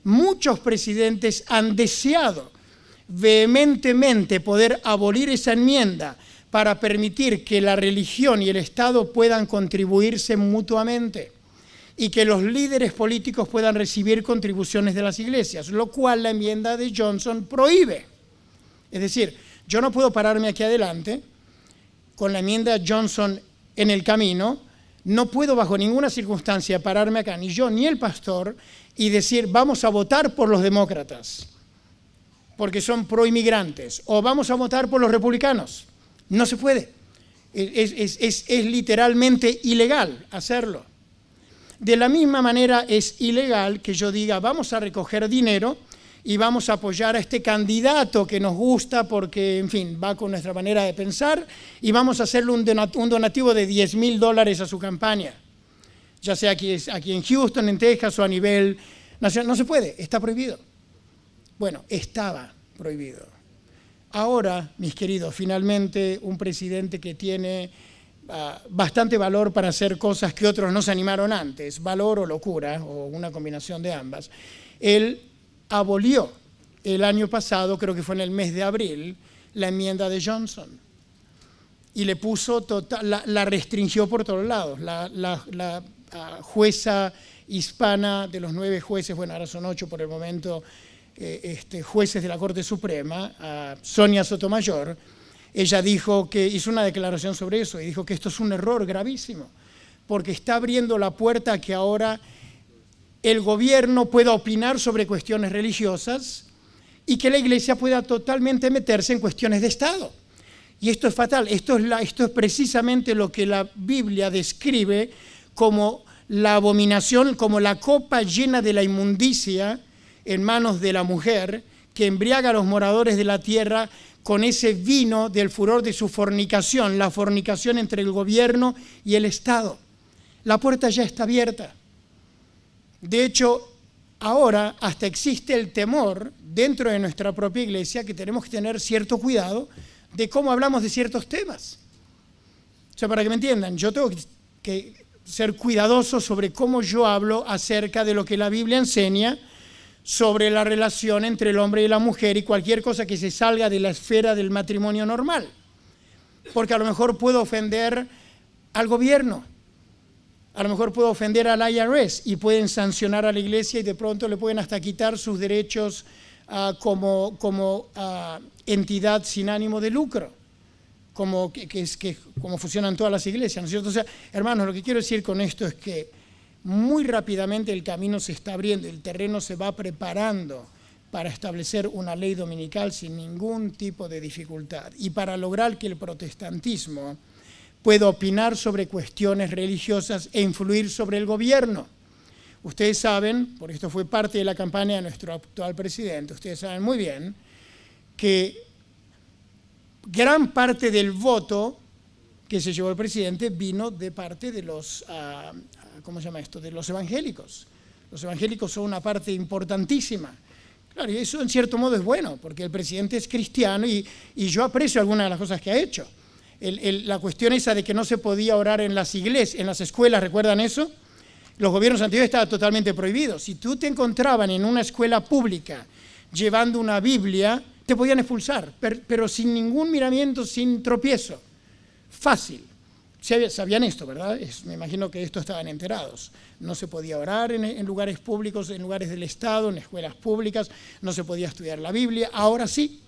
muchos presidentes han deseado vehementemente poder abolir esa enmienda para permitir que la religión y el Estado puedan contribuirse mutuamente y que los líderes políticos puedan recibir contribuciones de las iglesias, lo cual la enmienda de Johnson prohíbe. Es decir, yo no puedo pararme aquí adelante con la enmienda Johnson en el camino, no puedo bajo ninguna circunstancia pararme acá, ni yo ni el pastor, y decir vamos a votar por los demócratas, porque son proinmigrantes, o vamos a votar por los republicanos. No se puede. Es literalmente ilegal hacerlo. De la misma manera es ilegal que yo diga vamos a recoger dinero y vamos a apoyar a este candidato que nos gusta porque, en fin, va con nuestra manera de pensar y vamos a hacerle un donativo de $10,000 a su campaña, ya sea aquí en Houston, en Texas o a nivel nacional. No se puede, está prohibido. Bueno, estaba prohibido. Ahora, mis queridos, finalmente un presidente que tiene bastante valor para hacer cosas que otros no se animaron antes, valor o locura, o una combinación de ambas, él abolió el año pasado, creo que fue en el mes de abril, la enmienda de Johnson y le puso la restringió por todos lados. La jueza hispana de los 9 jueces, bueno, ahora son 8 por el momento, jueces de la Corte Suprema, Sonia Sotomayor, ella dijo que hizo una declaración sobre eso y dijo que esto es un error gravísimo porque está abriendo la puerta a que ahora el gobierno pueda opinar sobre cuestiones religiosas y que la iglesia pueda totalmente meterse en cuestiones de Estado. Y esto es fatal, esto es precisamente lo que la Biblia describe como la abominación, como la copa llena de la inmundicia en manos de la mujer que embriaga a los moradores de la tierra con ese vino del furor de su fornicación, la fornicación entre el gobierno y el Estado. La puerta ya está abierta. De hecho, ahora hasta existe el temor dentro de nuestra propia iglesia que tenemos que tener cierto cuidado de cómo hablamos de ciertos temas. O sea, para que me entiendan, yo tengo que ser cuidadoso sobre cómo yo hablo acerca de lo que la Biblia enseña sobre la relación entre el hombre y la mujer y cualquier cosa que se salga de la esfera del matrimonio normal. Porque a lo mejor puedo ofender al gobierno, a lo mejor puedo ofender al IRS y pueden sancionar a la iglesia y de pronto le pueden hasta quitar sus derechos como entidad sin ánimo de lucro, como funcionan todas las iglesias, ¿no es cierto? O sea, hermanos, lo que quiero decir con esto es que muy rápidamente el camino se está abriendo, el terreno se va preparando para establecer una ley dominical sin ningún tipo de dificultad y para lograr que el protestantismo pueda opinar sobre cuestiones religiosas e influir sobre el gobierno. Ustedes saben, porque esto fue parte de la campaña de nuestro actual presidente, ustedes saben muy bien que gran parte del voto que se llevó el presidente vino de parte de los ¿cómo se llama esto?, de los evangélicos. Los evangélicos son una parte importantísima. Claro, y eso en cierto modo es bueno, porque el presidente es cristiano y yo aprecio algunas de las cosas que ha hecho. La cuestión esa de que no se podía orar en las iglesias, en las escuelas, ¿recuerdan eso? Los gobiernos anteriores estaban totalmente prohibidos. Si tú te encontraban en una escuela pública llevando una Biblia, te podían expulsar, pero sin ningún miramiento, sin tropiezo. Fácil. Sabían esto, ¿verdad? Me imagino que de esto estaban enterados. No se podía orar en lugares públicos, en lugares del Estado, en escuelas públicas, no se podía estudiar la Biblia. Ahora sí.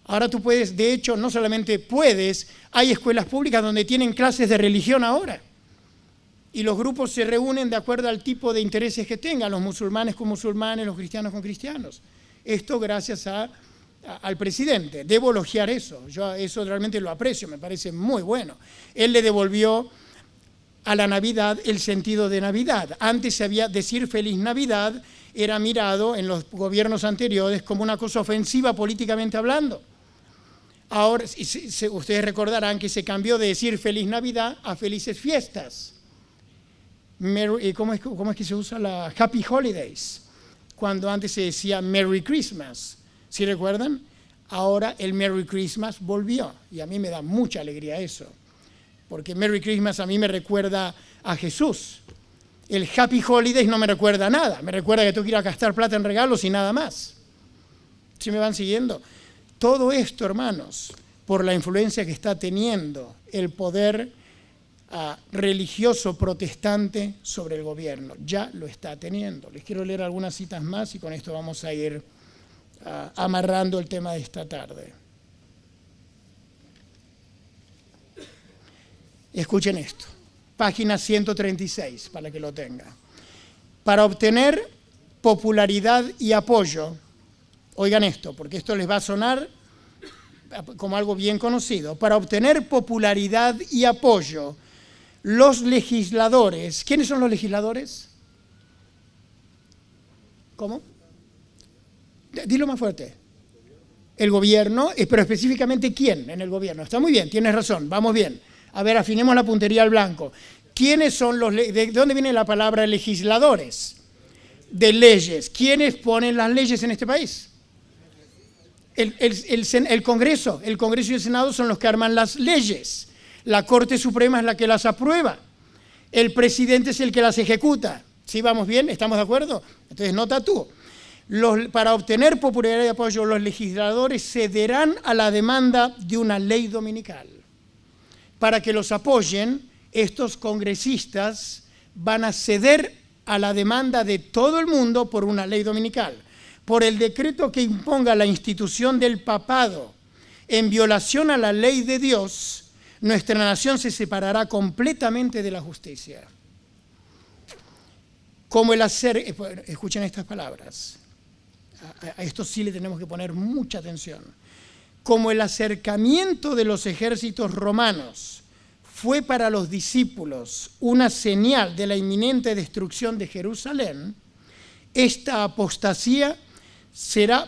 Ahora tú puedes, de hecho, no solamente puedes, hay escuelas públicas donde tienen clases de religión ahora. Y los grupos se reúnen de acuerdo al tipo de intereses que tengan, los musulmanes con musulmanes, los cristianos con cristianos. Esto gracias al presidente. Debo elogiar eso. Yo eso realmente lo aprecio, me parece muy bueno. Él le devolvió a la Navidad el sentido de Navidad. Antes decir Feliz Navidad era mirado en los gobiernos anteriores como una cosa ofensiva políticamente hablando. Ahora, ustedes recordarán que se cambió de decir Feliz Navidad a Felices Fiestas. ¿cómo es que se usa la Happy Holidays? Cuando antes se decía Merry Christmas. ¿Sí recuerdan? Ahora el Merry Christmas volvió y a mí me da mucha alegría eso, porque Merry Christmas a mí me recuerda a Jesús. El Happy Holidays no me recuerda a nada, me recuerda que tengo que ir a gastar plata en regalos y nada más. ¿Sí me van siguiendo? Todo esto, hermanos, por la influencia que está teniendo el poder religioso protestante sobre el gobierno. Ya lo está teniendo. Les quiero leer algunas citas más y con esto vamos a ir amarrando el tema de esta tarde. Escuchen esto. Página 136, para que lo tenga. Para obtener popularidad y apoyo, oigan esto, porque esto les va a sonar como algo bien conocido. Para obtener popularidad y apoyo, los legisladores, ¿quiénes son los legisladores? ¿Cómo? Dilo más fuerte. El gobierno, pero específicamente ¿quién en el gobierno? Está muy bien, tienes razón, vamos bien. A ver, afinemos la puntería al blanco. ¿Quiénes son ¿de dónde viene la palabra legisladores? De leyes. ¿Quiénes ponen las leyes en este país? El Congreso. El Congreso y el Senado son los que arman las leyes. La Corte Suprema es la que las aprueba. El presidente es el que las ejecuta. ¿Sí vamos bien? ¿Estamos de acuerdo? Entonces nota tú. Para obtener popularidad y apoyo, los legisladores cederán a la demanda de una ley dominical. Para que los apoyen, estos congresistas van a ceder a la demanda de todo el mundo por una ley dominical. Por el decreto que imponga la institución del papado en violación a la ley de Dios, nuestra nación se separará completamente de la justicia. Escuchen estas palabras. A esto sí le tenemos que poner mucha atención. Como el acercamiento de los ejércitos romanos fue para los discípulos una señal de la inminente destrucción de Jerusalén, esta apostasía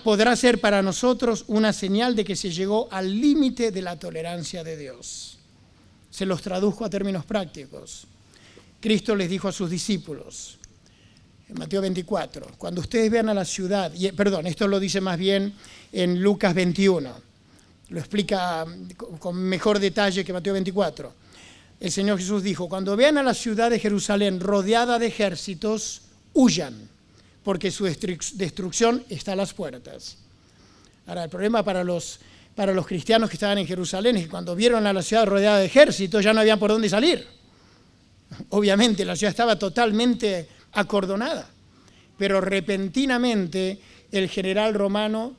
podrá ser para nosotros una señal de que se llegó al límite de la tolerancia de Dios. Se los traduzco a términos prácticos. Cristo les dijo a sus discípulos, en Mateo 24, cuando ustedes vean a la ciudad, esto lo dice más bien en Lucas 21, lo explica con mejor detalle que Mateo 24. El Señor Jesús dijo, cuando vean a la ciudad de Jerusalén rodeada de ejércitos, huyan, porque su destrucción está a las puertas. Ahora, el problema para los cristianos que estaban en Jerusalén es que cuando vieron a la ciudad rodeada de ejércitos ya no había por dónde salir. Obviamente la ciudad estaba totalmente acordonada, pero repentinamente el general romano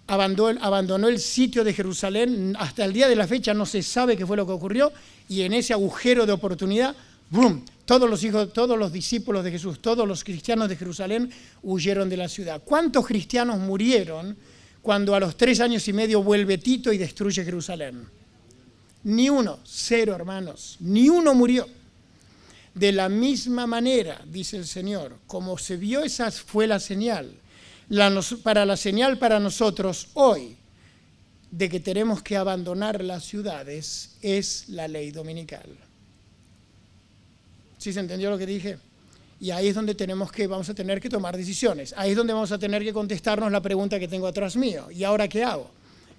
abandonó el sitio de Jerusalén. Hasta el día de la fecha no se sabe qué fue lo que ocurrió, y en ese agujero de oportunidad, ¡brum!, todos los discípulos de Jesús, todos los cristianos de Jerusalén huyeron de la ciudad. ¿Cuántos cristianos murieron cuando a los 3 años y medio vuelve Tito y destruye Jerusalén? Ni uno, 0, hermanos, ni uno murió. De la misma manera, dice el Señor, como se vio, esa fue la señal. La señal para nosotros hoy de que tenemos que abandonar las ciudades es la ley dominical. ¿Sí se entendió lo que dije? Y ahí es donde vamos a tener que tomar decisiones. Ahí es donde vamos a tener que contestarnos la pregunta que tengo atrás mío. ¿Y ahora qué hago?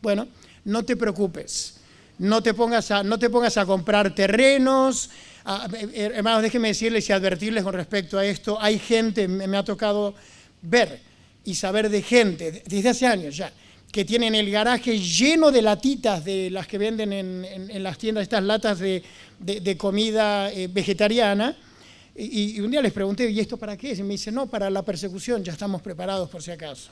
Bueno, no te preocupes. No te pongas a comprar terrenos. Hermanos, déjenme decirles y advertirles con respecto a esto. Hay gente, me ha tocado ver y saber de gente, desde hace años ya, que tienen el garaje lleno de latitas de las que venden en las tiendas, estas latas de comida vegetariana. Y un día les pregunté, ¿y esto para qué es? Y me dice, no, para la persecución, ya estamos preparados por si acaso.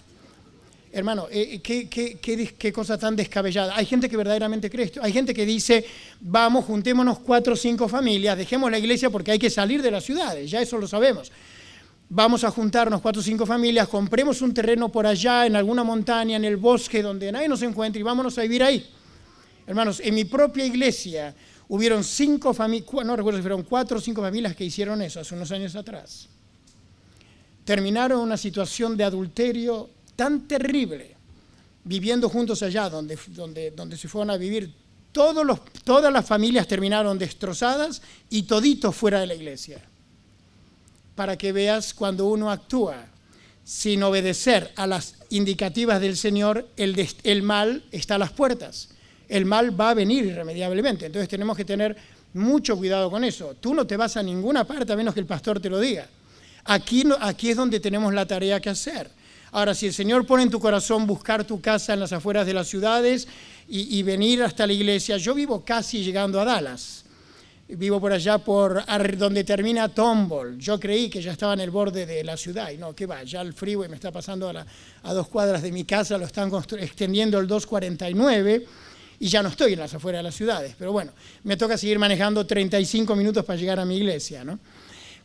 Hermano, qué cosa tan descabellada. Hay gente que verdaderamente cree esto. Hay gente que dice, vamos, juntémonos 4 o 5 familias, dejemos la iglesia porque hay que salir de las ciudades, ya eso lo sabemos. Vamos a juntarnos 4 o 5 familias, compremos un terreno por allá, en alguna montaña, en el bosque, donde nadie nos encuentre, y vámonos a vivir ahí. Hermanos, en mi propia iglesia hubieron 5 familias, no recuerdo si fueron 4 o 5 familias que hicieron eso hace unos años atrás. Terminaron una situación de adulterio tan terrible, viviendo juntos allá, donde se fueron a vivir. Todas las familias terminaron destrozadas y toditos fuera de la iglesia. para que veas cuando uno actúa sin obedecer a las indicativas del Señor, el mal está a las puertas. El mal va a venir irremediablemente. Entonces tenemos que tener mucho cuidado con eso. Tú no te vas a ninguna parte a menos que el pastor te lo diga. Aquí es donde tenemos la tarea que hacer. Ahora, si el Señor pone en tu corazón buscar tu casa en las afueras de las ciudades y venir hasta la iglesia, yo vivo casi llegando a Dallas. Vivo por allá, por donde termina Tomball. Yo creí que ya estaba en el borde de la ciudad. Y no, ¿qué va? Ya el freeway me está pasando a 2 cuadras de mi casa, lo están extendiendo el 249 y ya no estoy en las afueras de las ciudades. Pero bueno, me toca seguir manejando 35 minutos para llegar a mi iglesia, ¿no?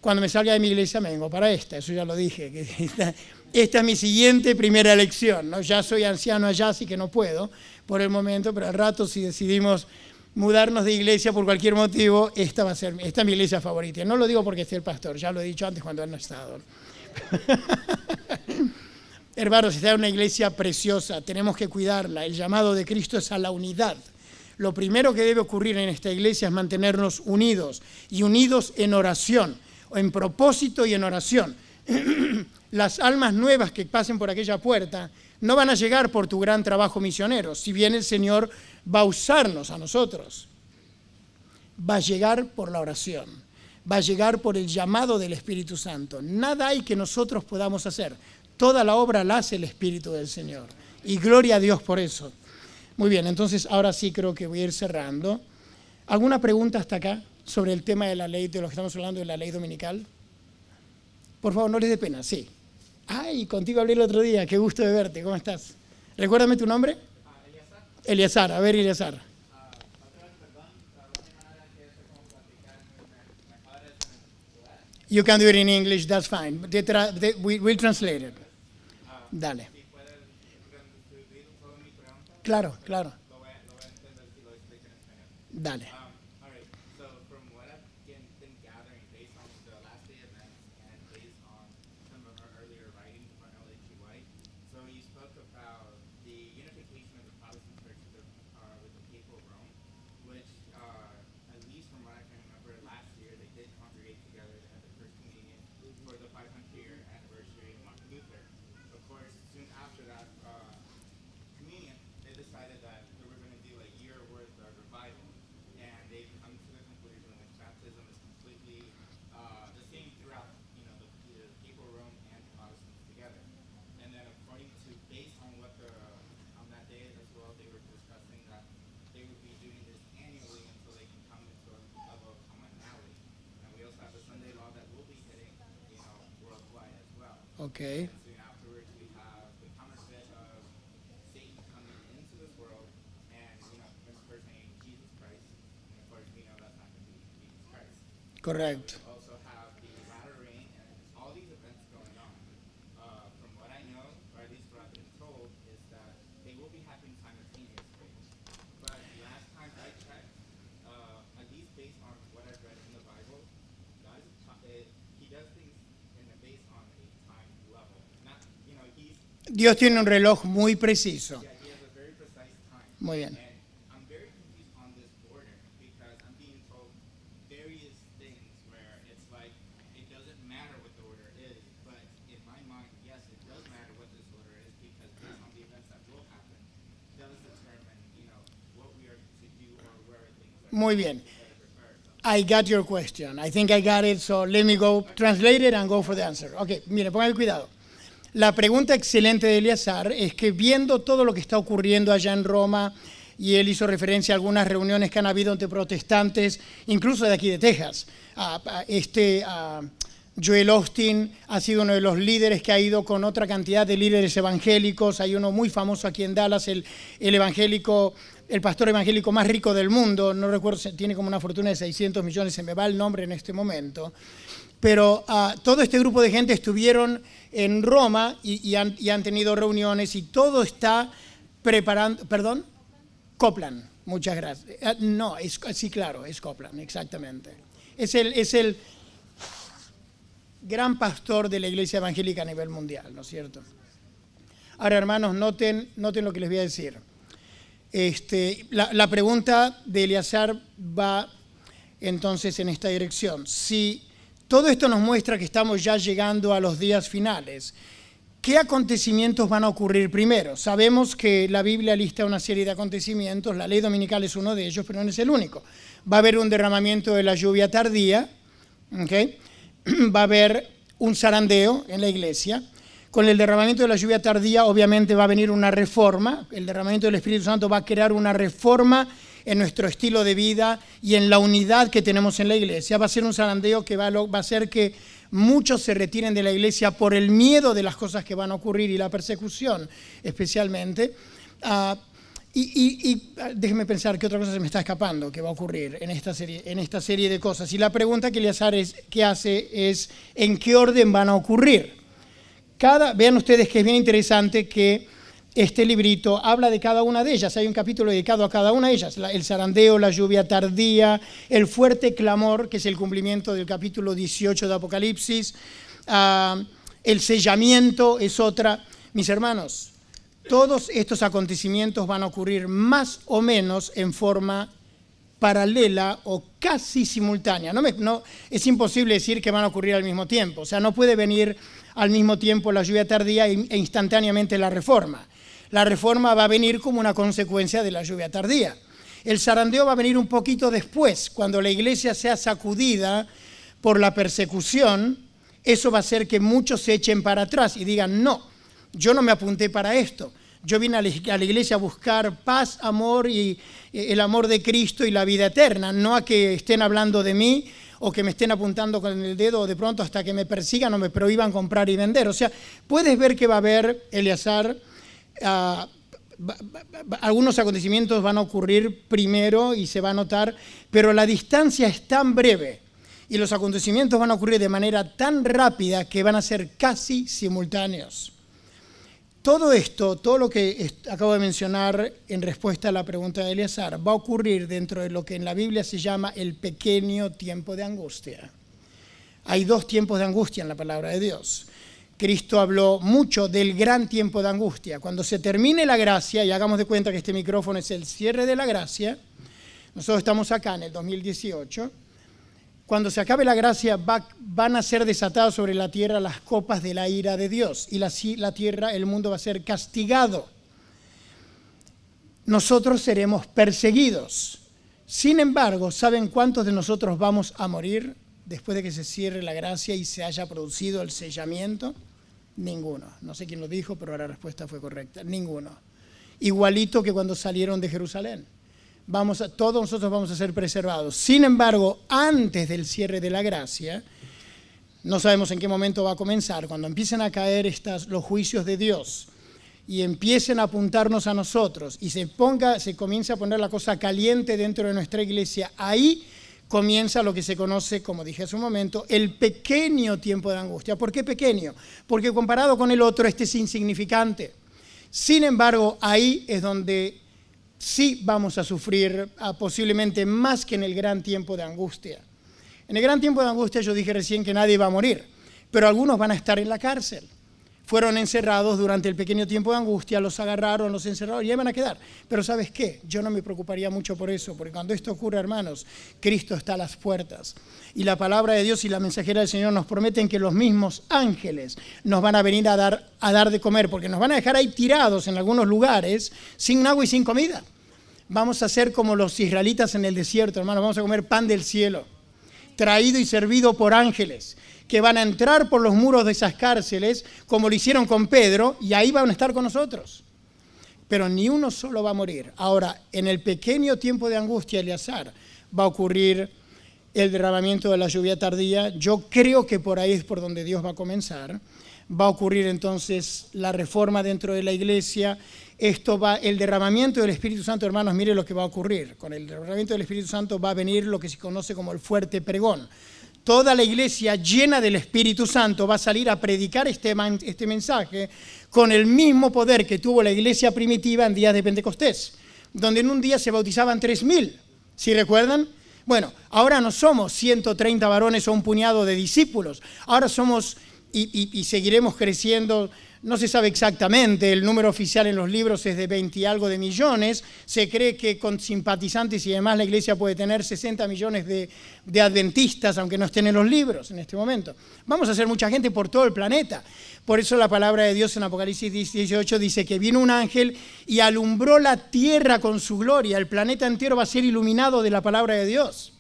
Cuando me salga de mi iglesia me vengo para esta, eso ya lo dije. Que esta es mi siguiente primera elección, ¿no? Ya soy anciano allá, así que no puedo por el momento, pero al rato si decidimos mudarnos de iglesia por cualquier motivo, esta es mi iglesia favorita. No lo digo porque esté el pastor, ya lo he dicho antes cuando él no ha estado. Hermanos, esta es una iglesia preciosa, tenemos que cuidarla. El llamado de Cristo es a la unidad. Lo primero que debe ocurrir en esta iglesia es mantenernos unidos, y unidos en oración, en propósito y en oración. Las almas nuevas que pasen por aquella puerta no van a llegar por tu gran trabajo misionero, si bien el Señor va a usarnos a nosotros. Va a llegar por la oración, va a llegar por el llamado del Espíritu Santo. Nada hay que nosotros podamos hacer. Toda la obra la hace el Espíritu del Señor. Y gloria a Dios por eso. Muy bien, entonces ahora sí creo que voy a ir cerrando. ¿Alguna pregunta hasta acá sobre el tema de la ley, de lo que estamos hablando de la ley dominical? Por favor, no les dé pena, sí. Ay, contigo hablé el otro día, qué gusto de verte, ¿cómo estás? Recuérdame tu nombre. Eleazar, a ver, Eleazar. You can do it in English, that's fine. We'll translate it. Dale. Claro, claro. Dale. Okay. Correct. Dios tiene un reloj muy preciso. Muy bien. Muy bien. I got your question. I think I got it, so let me go translate it and go for the answer. Okay, mire, pongan cuidado. La pregunta excelente de Eleazar es que viendo todo lo que está ocurriendo allá en Roma, y él hizo referencia a algunas reuniones que han habido entre protestantes, incluso de aquí de Texas. Joel Austin ha sido uno de los líderes que ha ido con otra cantidad de líderes evangélicos. Hay uno muy famoso aquí en Dallas, el pastor evangélico más rico del mundo. No recuerdo, tiene como una fortuna de 600 millones, se me va el nombre en este momento. Pero todo este grupo de gente estuvieron en Roma y han tenido reuniones y todo está preparando. ¿Perdón? Copland, muchas gracias. No, sí, claro, es Copland, exactamente. Es el gran pastor de la iglesia evangélica a nivel mundial, ¿no es cierto? Ahora, hermanos, noten lo que les voy a decir. La pregunta de Eleazar va entonces en esta dirección. Si Todo esto nos muestra que estamos ya llegando a los días finales. ¿Qué acontecimientos van a ocurrir primero? Sabemos que la Biblia lista una serie de acontecimientos, la ley dominical es uno de ellos, pero no es el único. Va a haber un derramamiento de la lluvia tardía, ¿okay? Va a haber un zarandeo en la iglesia. Con el derramamiento de la lluvia tardía, obviamente va a venir una reforma. El derramamiento del Espíritu Santo va a crear una reforma en nuestro estilo de vida y en la unidad que tenemos en la iglesia. Va a ser un zarandeo que va a hacer que muchos se retiren de la iglesia por el miedo de las cosas que van a ocurrir y la persecución especialmente. Déjeme pensar qué otra cosa se me está escapando que va a ocurrir en esta serie de cosas. Y la pregunta que Eleazar hace es ¿en qué orden van a ocurrir? Vean ustedes que es bien interesante que este librito habla de cada una de ellas. Hay un capítulo dedicado a cada una de ellas. El zarandeo, la lluvia tardía, el fuerte clamor, que es el cumplimiento del capítulo 18 de Apocalipsis. El sellamiento es otra. Mis hermanos, todos estos acontecimientos van a ocurrir más o menos en forma paralela o casi simultánea. Es imposible decir que van a ocurrir al mismo tiempo. O sea, no puede venir al mismo tiempo la lluvia tardía e instantáneamente la reforma. La reforma va a venir como una consecuencia de la lluvia tardía. El zarandeo va a venir un poquito después, cuando la iglesia sea sacudida por la persecución. Eso va a hacer que muchos se echen para atrás y digan, no, yo no me apunté para esto. Yo vine a la iglesia a buscar paz, amor y el amor de Cristo y la vida eterna, no a que estén hablando de mí o que me estén apuntando con el dedo o de pronto hasta que me persigan o me prohíban comprar y vender. O sea, puedes ver que va a haber, Eleazar, algunos acontecimientos van a ocurrir primero y se va a notar, pero la distancia es tan breve y los acontecimientos van a ocurrir de manera tan rápida que van a ser casi simultáneos. Todo esto, todo lo que acabo de mencionar en respuesta a la pregunta de Eleazar, va a ocurrir dentro de lo que en la Biblia se llama el pequeño tiempo de angustia. Hay dos tiempos de angustia en la palabra de Dios. Cristo habló mucho del gran tiempo de angustia. Cuando se termine la gracia, y hagamos de cuenta que este micrófono es el cierre de la gracia, nosotros estamos acá en el 2018, cuando se acabe la gracia van a ser desatadas sobre la tierra las copas de la ira de Dios y la tierra, el mundo va a ser castigado. Nosotros seremos perseguidos. Sin embargo, ¿saben cuántos de nosotros vamos a morir después de que se cierre la gracia y se haya producido el sellamiento? Ninguno. No sé quién lo dijo, pero la respuesta fue correcta. Ninguno. Igualito que cuando salieron de Jerusalén. Todos nosotros vamos a ser preservados. Sin embargo, antes del cierre de la gracia, no sabemos en qué momento va a comenzar, cuando empiecen a caer los juicios de Dios y empiecen a apuntarnos a nosotros y se comienza a poner la cosa caliente dentro de nuestra iglesia, ahí comienza lo que se conoce, como dije hace un momento, el pequeño tiempo de angustia. ¿Por qué pequeño? Porque comparado con el otro, este es insignificante. Sin embargo, ahí es donde sí vamos a sufrir posiblemente más que en el gran tiempo de angustia. En el gran tiempo de angustia yo dije recién que nadie va a morir, pero algunos van a estar en la cárcel. Fueron encerrados durante el pequeño tiempo de angustia, los agarraron, los encerraron y ahí van a quedar. Pero ¿sabes qué? Yo no me preocuparía mucho por eso, porque cuando esto ocurra, hermanos, Cristo está a las puertas. Y la palabra de Dios y la mensajera del Señor nos prometen que los mismos ángeles nos van a venir a dar de comer, porque nos van a dejar ahí tirados en algunos lugares, sin agua y sin comida. Vamos a ser como los israelitas en el desierto, hermanos, vamos a comer pan del cielo, traído y servido por ángeles, que van a entrar por los muros de esas cárceles, como lo hicieron con Pedro, y ahí van a estar con nosotros. Pero ni uno solo va a morir. Ahora, en el pequeño tiempo de angustia, Eleazar, va a ocurrir el derramamiento de la lluvia tardía. Yo creo que por ahí es por donde Dios va a comenzar. Va a ocurrir entonces la reforma dentro de la iglesia. El derramamiento del Espíritu Santo, hermanos, mire lo que va a ocurrir. Con el derramamiento del Espíritu Santo va a venir lo que se conoce como el fuerte pregón. Toda la iglesia llena del Espíritu Santo va a salir a predicar este mensaje con el mismo poder que tuvo la iglesia primitiva en días de Pentecostés, donde en un día se bautizaban 3.000. ¿Sí recuerdan? Bueno, ahora no somos 130 varones o un puñado de discípulos. Ahora somos, y seguiremos creciendo, No se sabe exactamente, el número oficial en los libros es de 20 y algo de millones. Se cree que con simpatizantes y demás la iglesia puede tener 60 millones de adventistas, aunque no estén en los libros en este momento. Vamos a ser mucha gente por todo el planeta. Por eso la palabra de Dios en Apocalipsis 18 dice que vino un ángel y alumbró la tierra con su gloria. El planeta entero va a ser iluminado de la palabra de Dios.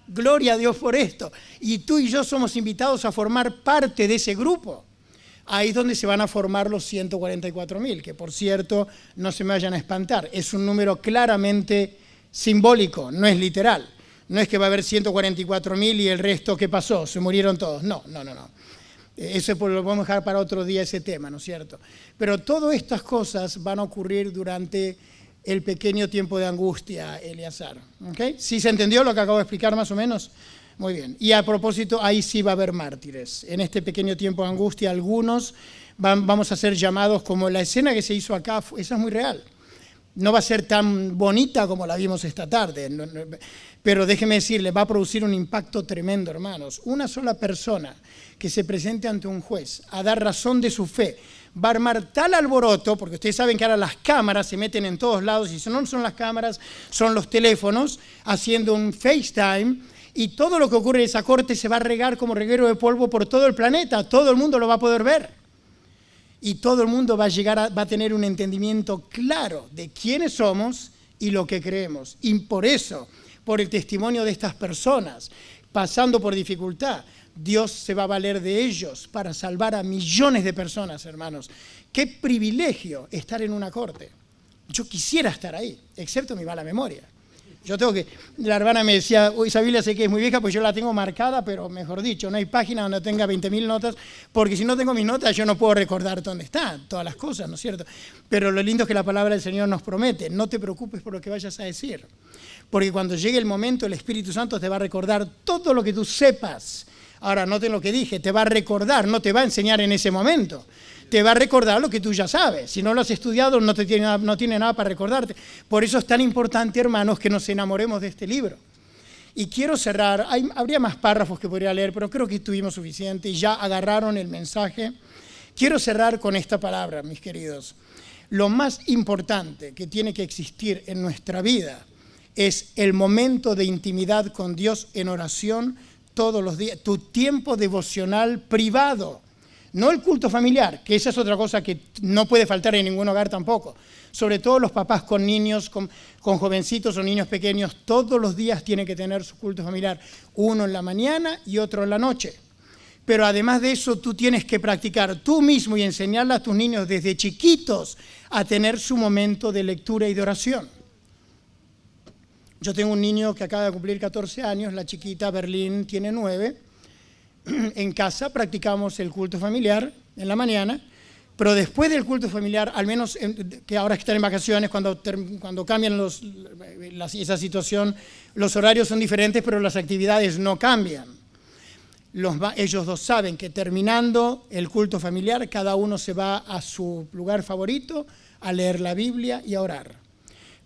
Gloria a Dios por esto. Y tú y yo somos invitados a formar parte de ese grupo. Ahí es donde se van a formar los 144.000, que por cierto, no se me vayan a espantar, es un número claramente simbólico, no es literal. No es que va a haber 144.000 y el resto, ¿qué pasó? ¿Se murieron todos? No. Eso lo podemos dejar para otro día ese tema, ¿no es cierto? Pero todas estas cosas van a ocurrir durante el pequeño tiempo de angustia, Eleazar. ¿Okay? ¿Sí se entendió lo que acabo de explicar más o menos? Muy bien. Y a propósito, ahí sí va a haber mártires. En este pequeño tiempo de angustia, algunos vamos a ser llamados como la escena que se hizo acá, esa es muy real. No va a ser tan bonita como la vimos esta tarde, pero déjeme decirle, va a producir un impacto tremendo, hermanos. Una sola persona que se presente ante un juez a dar razón de su fe, va a armar tal alboroto, porque ustedes saben que ahora las cámaras se meten en todos lados, y si no son las cámaras, son los teléfonos, haciendo un FaceTime, y todo lo que ocurre en esa corte se va a regar como reguero de polvo por todo el planeta, todo el mundo lo va a poder ver. Y todo el mundo va a tener un entendimiento claro de quiénes somos y lo que creemos. Y por eso, por el testimonio de estas personas, pasando por dificultad, Dios se va a valer de ellos para salvar a millones de personas, hermanos. Qué privilegio estar en una corte. Yo quisiera estar ahí, excepto mi mala memoria. La hermana me decía, esa Biblia sé que es muy vieja, pues yo la tengo marcada, pero mejor dicho, no hay página donde tenga 20.000 notas, porque si no tengo mis notas yo no puedo recordar dónde están todas las cosas, ¿no es cierto? Pero lo lindo es que la palabra del Señor nos promete, no te preocupes por lo que vayas a decir, porque cuando llegue el momento el Espíritu Santo te va a recordar todo lo que tú sepas. Ahora, noten lo que dije, te va a recordar, no te va a enseñar en ese momento. Te va a recordar lo que tú ya sabes. Si no lo has estudiado, no tiene nada para recordarte. Por eso es tan importante, hermanos, que nos enamoremos de este libro. Y quiero cerrar, habría más párrafos que podría leer, pero creo que tuvimos suficiente y ya agarraron el mensaje. Quiero cerrar con esta palabra, mis queridos. Lo más importante que tiene que existir en nuestra vida es el momento de intimidad con Dios en oración todos los días, tu tiempo devocional privado. No el culto familiar, que esa es otra cosa que no puede faltar en ningún hogar tampoco. Sobre todo los papás con niños, con jovencitos o niños pequeños, todos los días tienen que tener su culto familiar. Uno en la mañana y otro en la noche. Pero además de eso, tú tienes que practicar tú mismo y enseñarle a tus niños desde chiquitos a tener su momento de lectura y de oración. Yo tengo un niño que acaba de cumplir 14 años, la chiquita Berlín tiene 9. En casa practicamos el culto familiar en la mañana, pero después del culto familiar, al menos que ahora que están en vacaciones, cuando cambian esa situación, los horarios son diferentes, pero las actividades no cambian. Ellos dos saben que terminando el culto familiar, cada uno se va a su lugar favorito a leer la Biblia y a orar.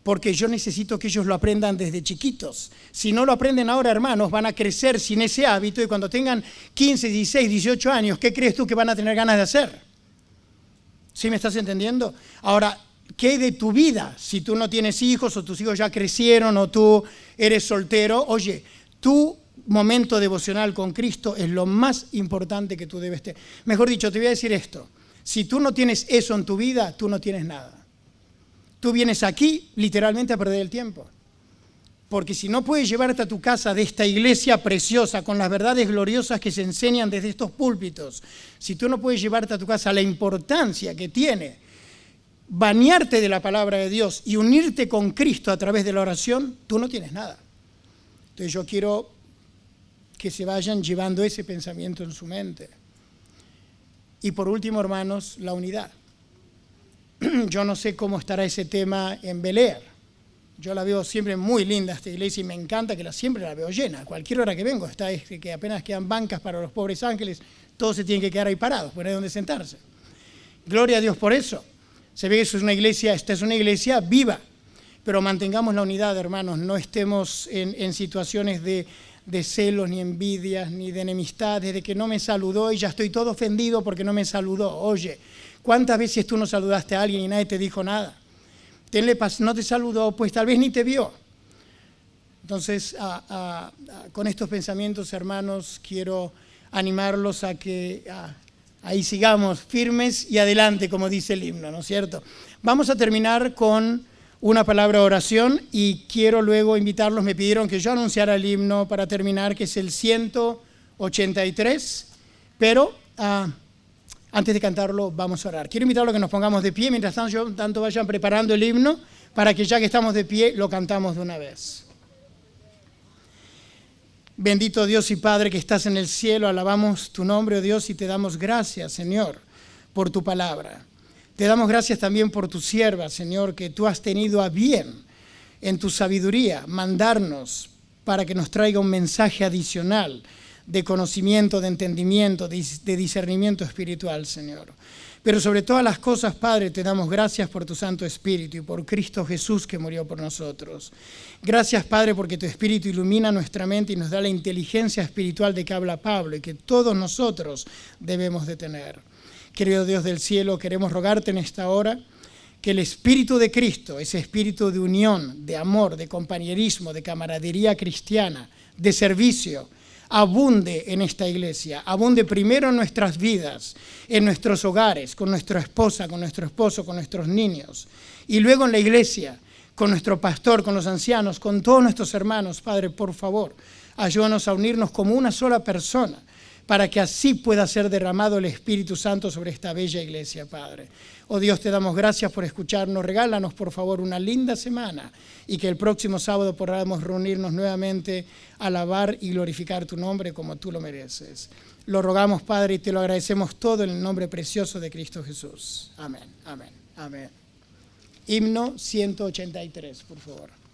Porque yo necesito que ellos lo aprendan desde chiquitos. Si no lo aprenden ahora, hermanos, van a crecer sin ese hábito y cuando tengan 15, 16, 18 años, ¿qué crees tú que van a tener ganas de hacer? ¿Sí me estás entendiendo? Ahora, ¿qué hay de tu vida? Si tú no tienes hijos o tus hijos ya crecieron o tú eres soltero, oye, tu momento devocional con Cristo es lo más importante que tú debes tener. Mejor dicho, te voy a decir esto. Si tú no tienes eso en tu vida, tú no tienes nada. Tú vienes aquí literalmente a perder el tiempo. Porque si no puedes llevarte a tu casa de esta iglesia preciosa con las verdades gloriosas que se enseñan desde estos púlpitos, si tú no puedes llevarte a tu casa la importancia que tiene bañarte de la palabra de Dios y unirte con Cristo a través de la oración, tú no tienes nada. Entonces yo quiero que se vayan llevando ese pensamiento en su mente. Y por último, hermanos, la unidad. Yo no sé cómo estará ese tema en Bel Air. Yo la veo siempre muy linda esta iglesia y me encanta que siempre la veo llena. A cualquier hora que vengo, está que apenas quedan bancas para los pobres ángeles, todos se tienen que quedar ahí parados, porque no hay donde sentarse. Gloria a Dios por eso. Se ve que esta es una iglesia viva, pero mantengamos la unidad, hermanos, no estemos en situaciones de de celos, ni envidias, ni de enemistad, desde que no me saludó y ya estoy todo ofendido porque no me saludó. Oye, ¿cuántas veces tú no saludaste a alguien y nadie te dijo nada? Tenle paz, no te saludó, pues tal vez ni te vio. Entonces, con estos pensamientos, hermanos, quiero animarlos a que ahí sigamos firmes y adelante, como dice el himno, ¿no es cierto? Vamos a terminar con una palabra de oración y quiero luego invitarlos, me pidieron que yo anunciara el himno para terminar, que es el 183, pero antes de cantarlo vamos a orar. Quiero invitarlos a que nos pongamos de pie, mientras tanto vayan preparando el himno, para que ya que estamos de pie, lo cantamos de una vez. Bendito Dios y Padre que estás en el cielo, alabamos tu nombre, oh Dios, y te damos gracias, Señor, por tu palabra. Te damos gracias también por tu sierva, Señor, que tú has tenido a bien en tu sabiduría mandarnos para que nos traiga un mensaje adicional de conocimiento, de entendimiento, de discernimiento espiritual, Señor. Pero sobre todas las cosas, Padre, te damos gracias por tu Santo Espíritu y por Cristo Jesús que murió por nosotros. Gracias, Padre, porque tu Espíritu ilumina nuestra mente y nos da la inteligencia espiritual de que habla Pablo y que todos nosotros debemos de tener. Querido Dios del cielo, queremos rogarte en esta hora que el Espíritu de Cristo, ese espíritu de unión, de amor, de compañerismo, de camaradería cristiana, de servicio, abunde en esta iglesia, abunde primero en nuestras vidas, en nuestros hogares, con nuestra esposa, con nuestro esposo, con nuestros niños, y luego en la iglesia, con nuestro pastor, con los ancianos, con todos nuestros hermanos. Padre, por favor, ayúdanos a unirnos como una sola persona, para que así pueda ser derramado el Espíritu Santo sobre esta bella iglesia, Padre. Oh Dios, te damos gracias por escucharnos. Regálanos, por favor, una linda semana y que el próximo sábado podamos reunirnos nuevamente a alabar y glorificar tu nombre como tú lo mereces. Lo rogamos, Padre, y te lo agradecemos todo en el nombre precioso de Cristo Jesús. Amén, amén, amén. Himno 183, por favor.